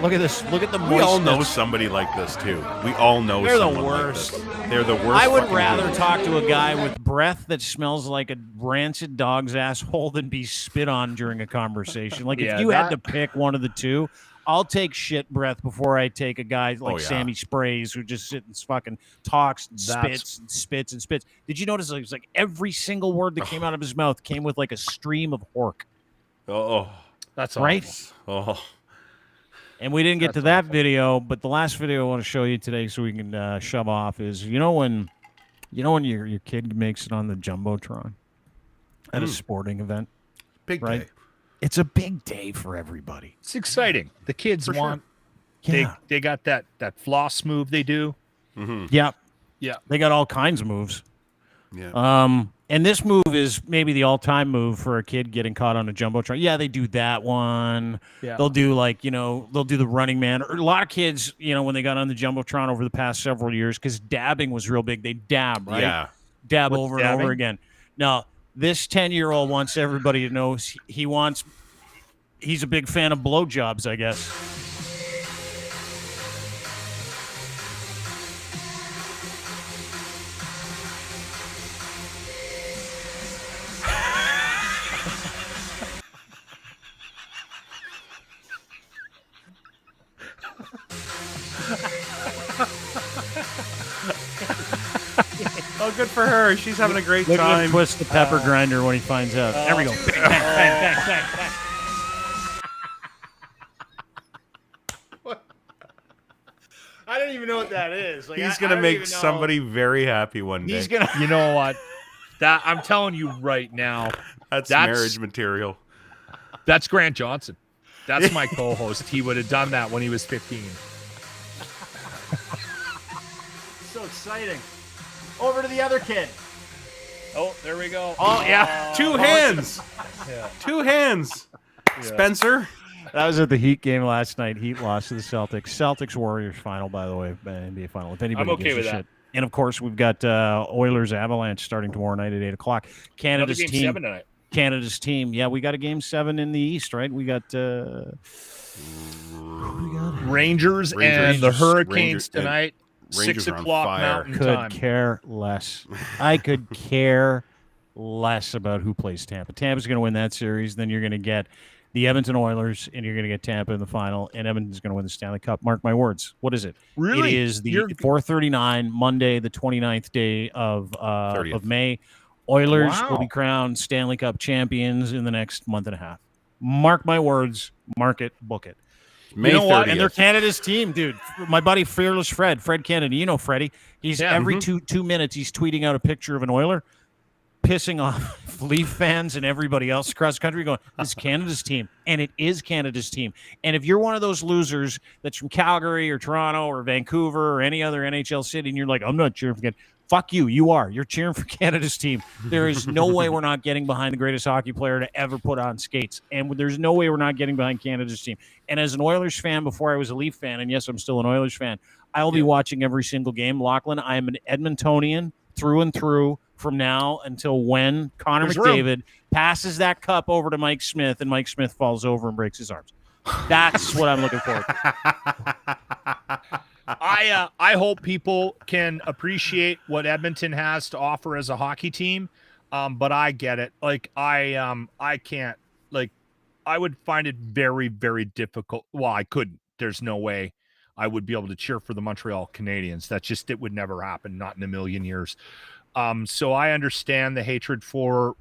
Look at this. Look at the moistness. We all know somebody like this too. We all know They're the someone worst. like this. They're the worst. I would fucking rather people. talk to a guy with breath that smells like a rancid dog's asshole than be spit on during a conversation. Like, if you had to pick one of the two, I'll take shit breath before I take a guy like Sammy Sprays, who just sits and fucking talks and spits and spits and spits. Did you notice it was like every single word that came out of his mouth came with like a stream of hork? Oh, that's right. Awful. Oh. And we didn't get to that video, but the last video I want to show you today, so we can shove off, is when your kid makes it on the jumbotron at a sporting event, Big right? day. It's a big day for everybody. It's exciting. The kids want. Yeah. They got that floss move they do. Mm-hmm. Yeah. Yeah. They got all kinds of moves. Yeah. And this move is maybe the all-time move for a kid getting caught on a jumbotron. Yeah, they do that one. Yeah. They'll do they'll do the running man. Or a lot of kids, when they got on the jumbotron over the past several years, because dabbing was real big. They dab, right? Yeah. Dab What's over dabbing? and over again. Now, this 10-year-old wants everybody to know he's a big fan of blowjobs, I guess. Oh, good for her. She's having a great Look at him time. twist the pepper grinder when he finds out. There we go. Bang, bang, bang, bang, bang, bang. I don't even know what that is. Like, He's gonna make somebody very happy one day. He's gonna. You know what? That I'm telling you right now. That's marriage material. That's Grant Johnson. That's my co-host. He would have done that when he was 15. So exciting. Over to the other kid. Oh, there we go. Oh yeah, Two hands. Yeah. Two hands. Spencer. That was at the Heat game last night. Heat lost to the Celtics. Celtics Warriors final, by the way, NBA final. If anybody I'm okay gives with a that. shit. And of course, we've got Oilers Avalanche starting tomorrow night at 8:00. Canada's Game team. 7 tonight. Canada's team. Yeah, we got a game 7 in the East, right? We got Rangers and the Hurricanes Rangers- tonight. Rangers 6 are on o'clock fire. Mountain could time. care less. I could care less about who plays Tampa. Tampa's going to win that series. Then you're going to get the Edmonton Oilers, and you're going to get Tampa in the final, and Edmonton's going to win the Stanley Cup. Mark my words. What is it? Really? It is the 4:39 Monday, the 29th day of 30th. May. Oilers Wow. will be crowned Stanley Cup champions in the next month and a half. Mark my words. Mark it. Book it. May You know what? 30th. And they're Canada's team, dude. My buddy Fearless Fred Kennedy. You know Freddie. He's every two minutes he's tweeting out a picture of an Oiler, pissing off Leaf fans and everybody else across the country, going, "This is Canada's team," and it is Canada's team. And if you're one of those losers that's from Calgary or Toronto or Vancouver or any other NHL city, and you're like, "I'm not cheering for Canada," fuck you. You are. You're cheering for Canada's team. There is no way we're not getting behind the greatest hockey player to ever put on skates. And there's no way we're not getting behind Canada's team. And as an Oilers fan before I was a Leaf fan, and yes, I'm still an Oilers fan, I'll be watching every single game. Lochlin, I am an Edmontonian through and through from now until when Connor McDavid passes that cup over to Mike Smith and Mike Smith falls over and breaks his arms. That's what I'm looking for. I hope people can appreciate what Edmonton has to offer as a hockey team, but I get it. Like I can't. Like I would find it very, very difficult. Well, I couldn't. There's no way I would be able to cheer for the Montreal Canadiens. It would never happen. Not in a million years. So I understand the hatred for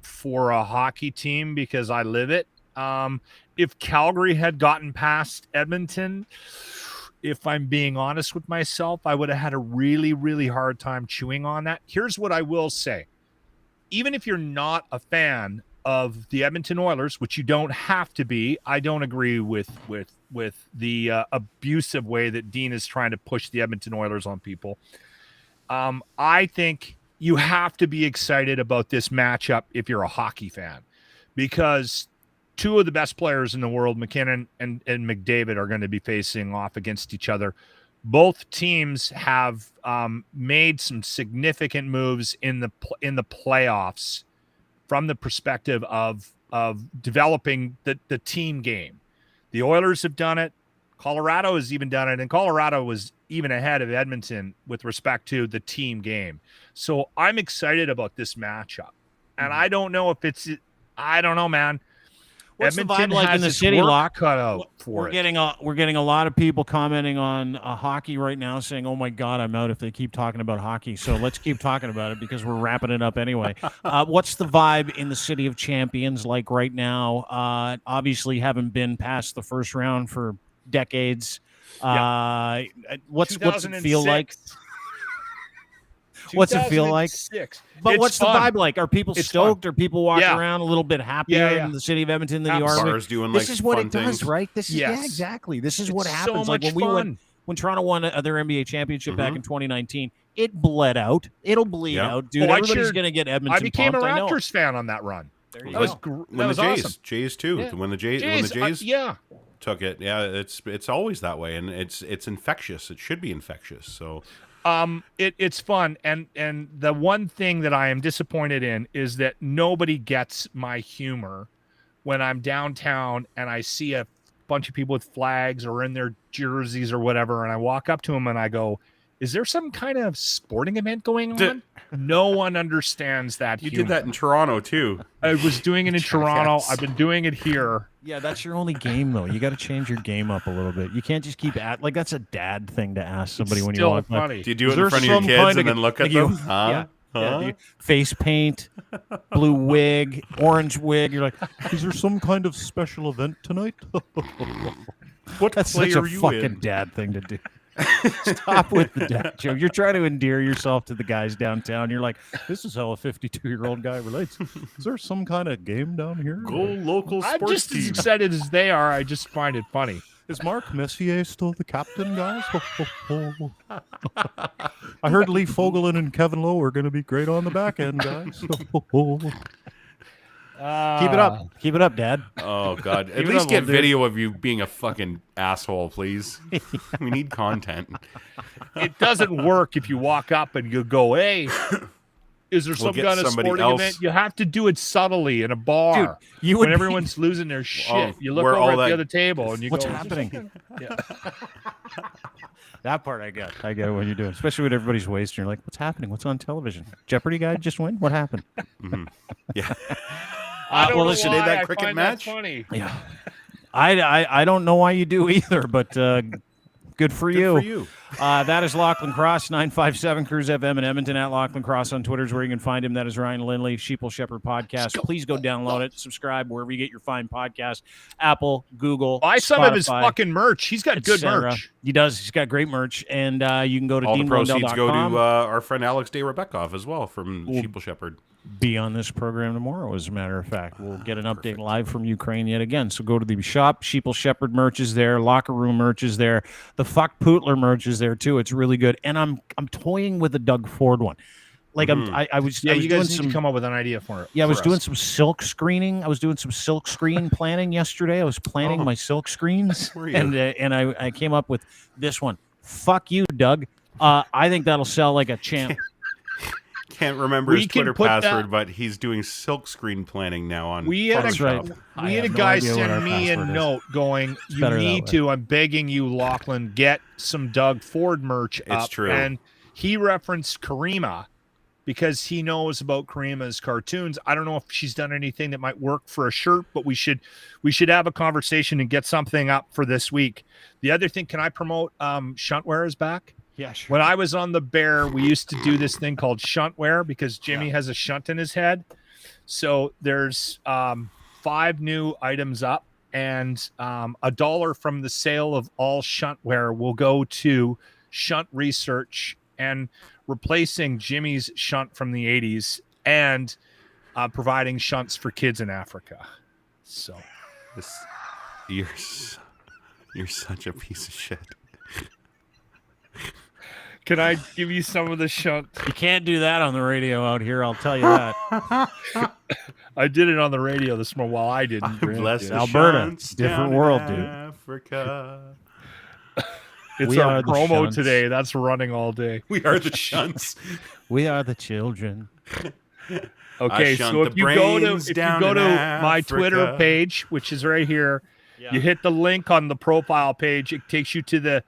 a hockey team because I live it. If Calgary had gotten past Edmonton, if I'm being honest with myself, I would have had a really, really hard time chewing on that. Here's what I will say. Even if you're not a fan of the Edmonton Oilers, which you don't have to be, I don't agree with the abusive way that Dean is trying to push the Edmonton Oilers on people. I think you have to be excited about this matchup if you're a hockey fan, because two of the best players in the world, McKinnon and McDavid, are going to be facing off against each other. Both teams have made some significant moves in the playoffs from the perspective of developing the team game. The Oilers have done it. Colorado has even done it, and Colorado was even ahead of Edmonton with respect to the team game. So I'm excited about this matchup, and I don't know if I don't know, man. What's Edmonton the vibe like has in the its city, work Locke? cut out for We're it. getting a lot of people commenting on hockey right now, saying, "Oh my God, I'm out if they keep talking about hockey." So let's keep talking about it because we're wrapping it up anyway. What's the vibe in the City of Champions like right now? Obviously, haven't been past the first round for decades. What's it feel like? What's it feel like? 2006. But It's what's fun. the vibe like? Are people It's stoked? Are people walking Yeah. around a little bit happier Yeah. in the city of Edmonton than you are? Bars doing This like is what fun it does, things. right? This is Yes. exactly. This is what It's happens. so like much when we went fun. when Toronto won their NBA championship back in 2019, it bled out. It'll bleed Yeah. out, dude. Oh, I Everybody's cheered- going to get Edmonton. I became a pumped, I know. Raptors fan on that run. There you That was go. that When was the Jays, awesome. Jays too. Yeah. When the Jays Yeah. took it, yeah, it's always that way, and it's infectious. It should be infectious. So It's fun, and the one thing that I am disappointed in is that nobody gets my humor when I'm downtown and I see a bunch of people with flags or in their jerseys or whatever, and I walk up to them and I go, "Is there some kind of sporting event going on?" No one understands that. you humor. did that in Toronto too. I was doing it in Toronto. Jackass. I've been doing it here. Yeah, that's your only game though. You got to change your game up a little bit. You can't just keep like that's a dad thing to ask somebody It's when you still walk by. funny. Do you do Is it there in front of your some kids kind and of- then look at like you- them? Huh? Yeah, dude. Face paint, blue wig, orange wig. You're like, is there some kind of special event tonight? What That's play such a are you fucking in? dad thing to do. Stop with the dad joke. You're trying to endear yourself to the guys downtown. You're like, this is how a 52-year-old guy relates. Is there some kind of game down here? Go local I'm sports just as team. excited as they are. I just find it funny. Is Mark Messier still the captain, guys? I heard Lee Fogelin and Kevin Lowe are going to be great on the back end, guys. Keep it up. Keep it up, Dad. Oh God! At Keep it least up, get old dude. video of you being a fucking asshole, please. We need content. It doesn't work if you walk up and you go, "Hey, is there some get kind of somebody sporting else. event?" You have to do it subtly in a bar. Dude, you would when be- everyone's losing their shit. Oh, You look where over all at that- the other table and you What's go, happening? Yeah. That part I get. I get what you're doing, especially when everybody's wasting. You're like, what's happening? What's on television? Jeopardy guy just win? What happened? Yeah. I don't well, know listen, why that I cricket find match? That funny. Yeah. I don't know why you do either, but good for you. For you. That is Lochlin Cross, 957 Cruise FM in Edmonton. At Lochlin Cross on Twitter is where you can find him. That is Ryan Lindley, Sheeple Shepherd Podcast. Please go download it, subscribe wherever you get your fine podcast. Apple, Google, Buy some of his Spotify, fucking merch. He's got good etc. merch. He does. He's got great merch, and you can go to All the proceeds go to deanblundell.com. our friend Alex Day Rebekov as well from Sheeple Shepherd. Be on this program tomorrow, as a matter of fact. We'll get an update live from Ukraine yet again. So go to the shop. Sheeple Shepherd merch is there. Locker Room merch is there. The Fuck Pootler merch is there too. It's really good. And I'm toying with the Doug Ford one. Like I was Yeah, I was you doing guys need some to come up with an idea for it. I was for doing us. some silk screening. I was doing some silk screen planning yesterday. I was planning my silk screens, Were you? and I came up with this one. Fuck you, Doug. I think that'll sell like a champ. Can't remember We his can Twitter put that- password, but he's doing silk screen planning now on We had a- That's Photoshop. right. I We had a have no guy idea what our send me a password is. note going, you better that need way. to, I'm begging you, Lochlin, get some Doug Ford merch It's up. true. And he referenced Karima because he knows about Karima's cartoons. I don't know if she's done anything that might work for a shirt, but we should have a conversation and get something up for this week. The other thing, can I promote Shuntwear is back? Yeah, sure. When I was on the Bear, we used to do this thing called Shuntwear because Jimmy has a shunt in his head. So there's 5 new items up, and $1 from the sale of all Shuntwear will go to shunt research and replacing Jimmy's shunt from the 80s and providing shunts for kids in Africa. So You're such a piece of shit. can I give you some of the shunt? You can't do that on the radio out here. I'll tell you that. I did it on the radio this morning. Well, I didn't. Grant Bless did. the Alberta, shunts different down in world, dude. Africa. It's We our are the promo shunts. today. That's running all day. We are the shunts. We are the children. Okay, shunt so the if you go to brains down in my Twitter Africa. page, which is right here, Yeah. you hit the link on the profile page. It takes you to the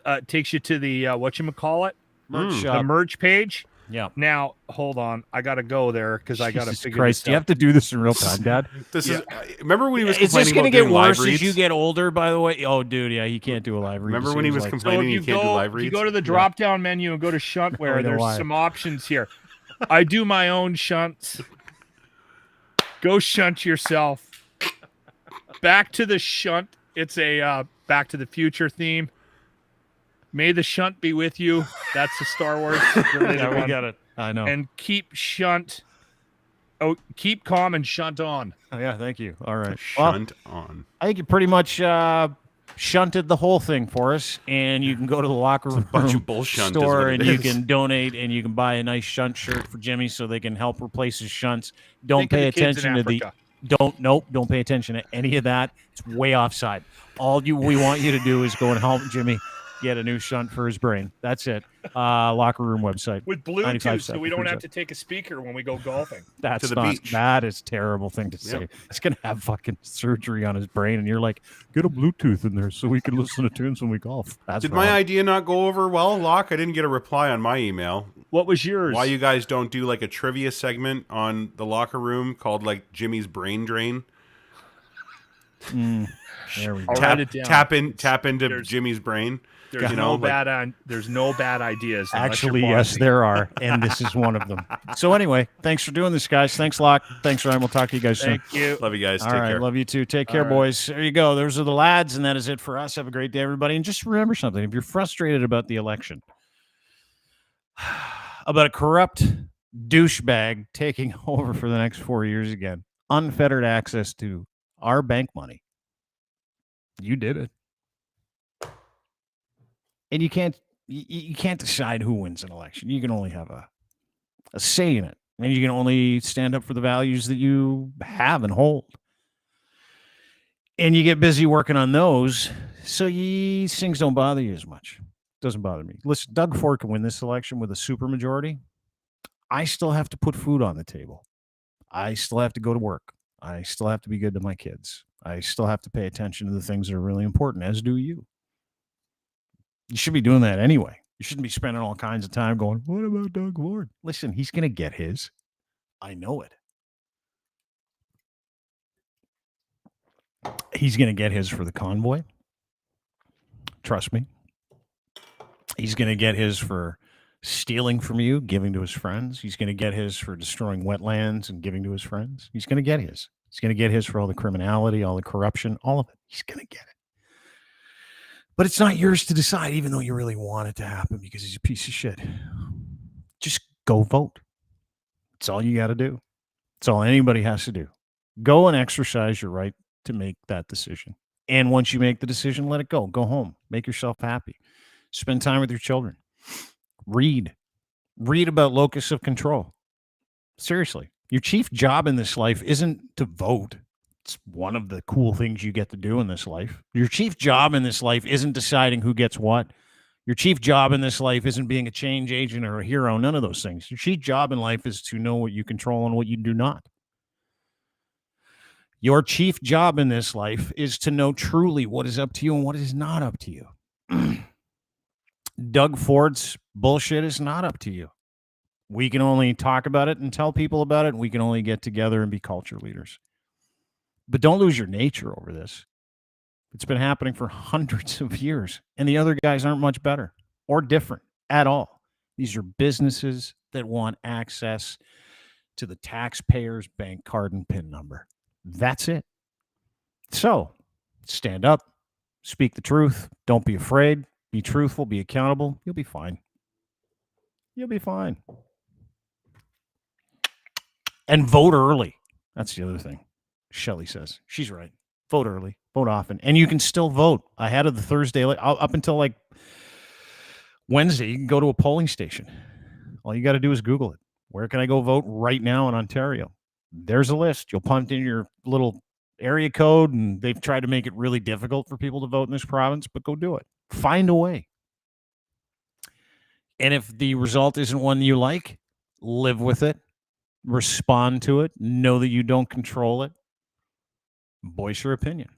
whatchamacallit? Merch The shop. merch page. Yeah. Now, hold on. I got to go there because I got to Jesus figure Christ, this do you out. have to do this in real time, Dad? This is. Remember when he was Is this complaining going to about get doing live worse as reads? you get older, by the way? Oh, dude, yeah, he can't do a live read. Remember It when he seems was like. So if complaining you he can't do live go, you reads? go to the drop down menu and go to shuntware. know There's why. some options here. I do my own shunts. Go shunt yourself. Back to the shunt. It's a Back to the Future theme. May the shunt be with you. That's the Star Wars. Yeah, we got it. I know. And keep shunt. Oh, keep calm and shunt on. Oh, yeah, thank you. All right. Well, Shunt on. I think you pretty much shunted the whole thing for us, and you can go to the locker room bunch of bullshunt is store what it and you is. can donate, and you can buy a nice shunt shirt for Jimmy so they can help replace his shunts. Don't Think of pay the kids in attention to the Africa. don't pay attention to any of that. It's way offside. We want you to do is go and help Jimmy get a new shunt for his brain. That's it. Locker room website. With Bluetooth, 95 so we don't have cents. to take a speaker when we go golfing. That's to the not. beach. That is a terrible thing to say. Yep. He's gonna have fucking surgery on his brain, and you're like, get a Bluetooth in there so we can listen to tunes when we golf. That's Did wrong. my idea not go over well, Locke? I didn't get a reply on my email. What was yours? Why you guys don't do like a trivia segment on the locker room called like Jimmy's brain drain? There we go. I'll write it down. Tap into There's- Jimmy's brain. There's you no know, like- bad ideas. unless Actually, you're yes, Bonzi. there are, and this is one of them. So anyway, thanks for doing this, guys. Thanks, Locke. Thanks, Ryan. We'll talk to you guys soon. Thank you. Love you guys. All Take right, care. love you too. Take care, All right. boys. There you go. Those are the lads, and that is it for us. Have a great day, everybody. And just remember something: if you're frustrated about the election, about a corrupt douchebag taking over for the next 4 years again, unfettered access to our bank money, you did it. And you can't decide who wins an election. You can only have a say in it, and you can only stand up for the values that you have and hold. And you get busy working on those, so these things don't bother you as much. Doesn't bother me. Listen, Doug Ford can win this election with a supermajority. I still have to put food on the table. I still have to go to work. I still have to be good to my kids. I still have to pay attention to the things that are really important, as do you. You should be doing that anyway. You shouldn't be spending all kinds of time going, what about Doug Ford? Listen, he's going to get his. I know it. He's going to get his for the convoy. Trust me. He's going to get his for stealing from you, giving to his friends. He's going to get his for destroying wetlands and giving to his friends. He's going to get his. He's going to get his for all the criminality, all the corruption, all of it. He's going to get it. But it's not yours to decide, even though you really want it to happen because he's a piece of shit. Just go vote. That's all you got to do. That's all anybody has to do. Go and exercise your right to make that decision. And once you make the decision, let it go. Go home. Make yourself happy. Spend time with your children. Read. Read about locus of control. Seriously. Your chief job in this life isn't to vote. It's one of the cool things you get to do in this life. Your chief job in this life isn't deciding who gets what. Your chief job in this life isn't being a change agent or a hero. None of those things. Your chief job in life is to know what you control and what you do not. Your chief job in this life is to know truly what is up to you and what is not up to you. Doug Ford's bullshit is not up to you. We can only talk about it and tell people about it, and we can only get together and be culture leaders. But don't lose your nature over this. It's been happening for hundreds of years, and the other guys aren't much better or different at all. These are businesses that want access to the taxpayer's bank card and PIN number. That's it. So stand up, speak the truth. Don't be afraid. Be truthful. Be accountable. You'll be fine. You'll be fine. And vote early. That's the other thing. Shelley says. She's right. Vote early. Vote often. And you can still vote ahead of the Thursday. Up until like Wednesday, you can go to a polling station. All you got to do is Google it. Where can I go vote right now in Ontario? There's a list. You'll punt in your little area code, and they've tried to make it really difficult for people to vote in this province, but go do it. Find a way. And if the result isn't one you like, live with it, respond to it, know that you don't control it, voice your opinion.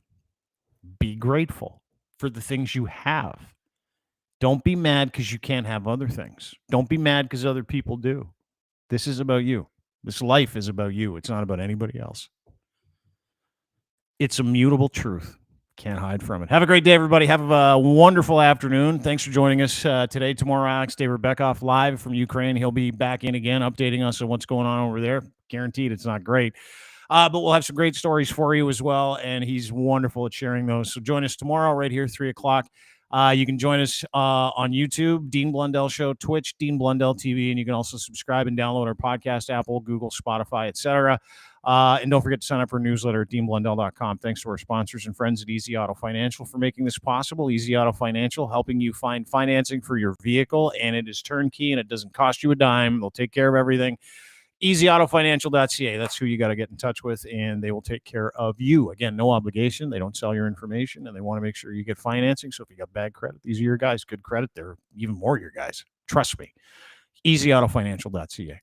Be grateful for the things you have. Don't be mad because you can't have other things. Don't be mad because other people do. This is about you. This life is about you. It's not about anybody else. It's a mutable truth. Can't hide from it. Have a great day, everybody. Have a wonderful afternoon. Thanks for joining us today. Tomorrow, Alex David-Bekoff live from Ukraine. He'll be back in again, updating us on what's going on over there. Guaranteed it's not great. But we'll have some great stories for you as well, and he's wonderful at sharing those. So join us tomorrow right here, 3 o'clock. You can join us on YouTube, Dean Blundell Show, Twitch, Dean Blundell TV, and you can also subscribe and download our podcast, Apple, Google, Spotify, etc. And don't forget to sign up for a newsletter at deanblundell.com. Thanks to our sponsors and friends at Easy Auto Financial for making this possible. Easy Auto Financial, helping you find financing for your vehicle, and it is turnkey, and it doesn't cost you a dime. They'll take care of everything. EasyAutoFinancial.ca. That's who you got to get in touch with, and they will take care of you. Again, no obligation. They don't sell your information, and they want to make sure you get financing. So if you got bad credit, these are your guys. Good credit, they're even more your guys. Trust me. EasyAutoFinancial.ca.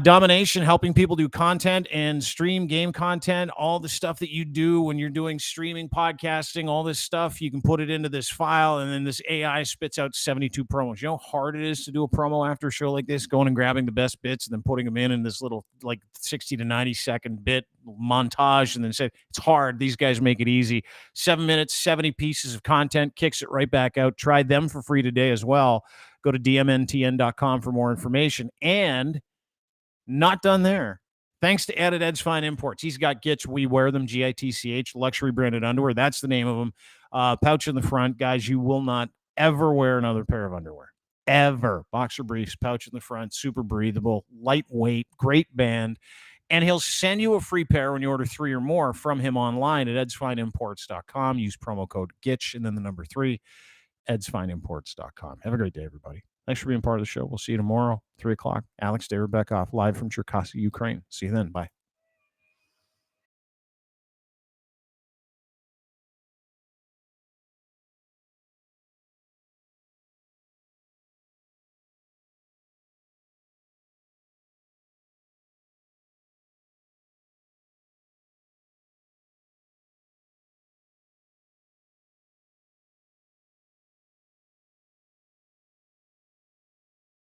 Domination, helping people do content and stream game content, all the stuff that you do when you're doing streaming, podcasting, all this stuff, you can put it into this file, and then this AI spits out 72 promos. You know how hard it is to do a promo after a show like this, going and grabbing the best bits and then putting them in this little like 60 to 90 second bit montage, and then say it's hard. These guys make it easy. 7 minutes, 70 pieces of content, kicks it right back out. Try them for free today as well. Go to dmntn.com for more information. And not done there. Thanks to Ed at Ed's Fine Imports. He's got Gitch. We wear them, Gitch, luxury branded underwear. That's the name of them. Pouch in the front. Guys, you will not ever wear another pair of underwear. Ever. Boxer briefs, pouch in the front, super breathable, lightweight, great band. And he'll send you a free pair when you order 3 or more from him online at edsfineimports.com. Use promo code GITCH and then the number 3, edsfineimports.com. Have a great day, everybody. Thanks for being part of the show. We'll see you tomorrow, 3 o'clock. Alex David-Bekoff, live from Cherkasy, Ukraine. See you then. Bye.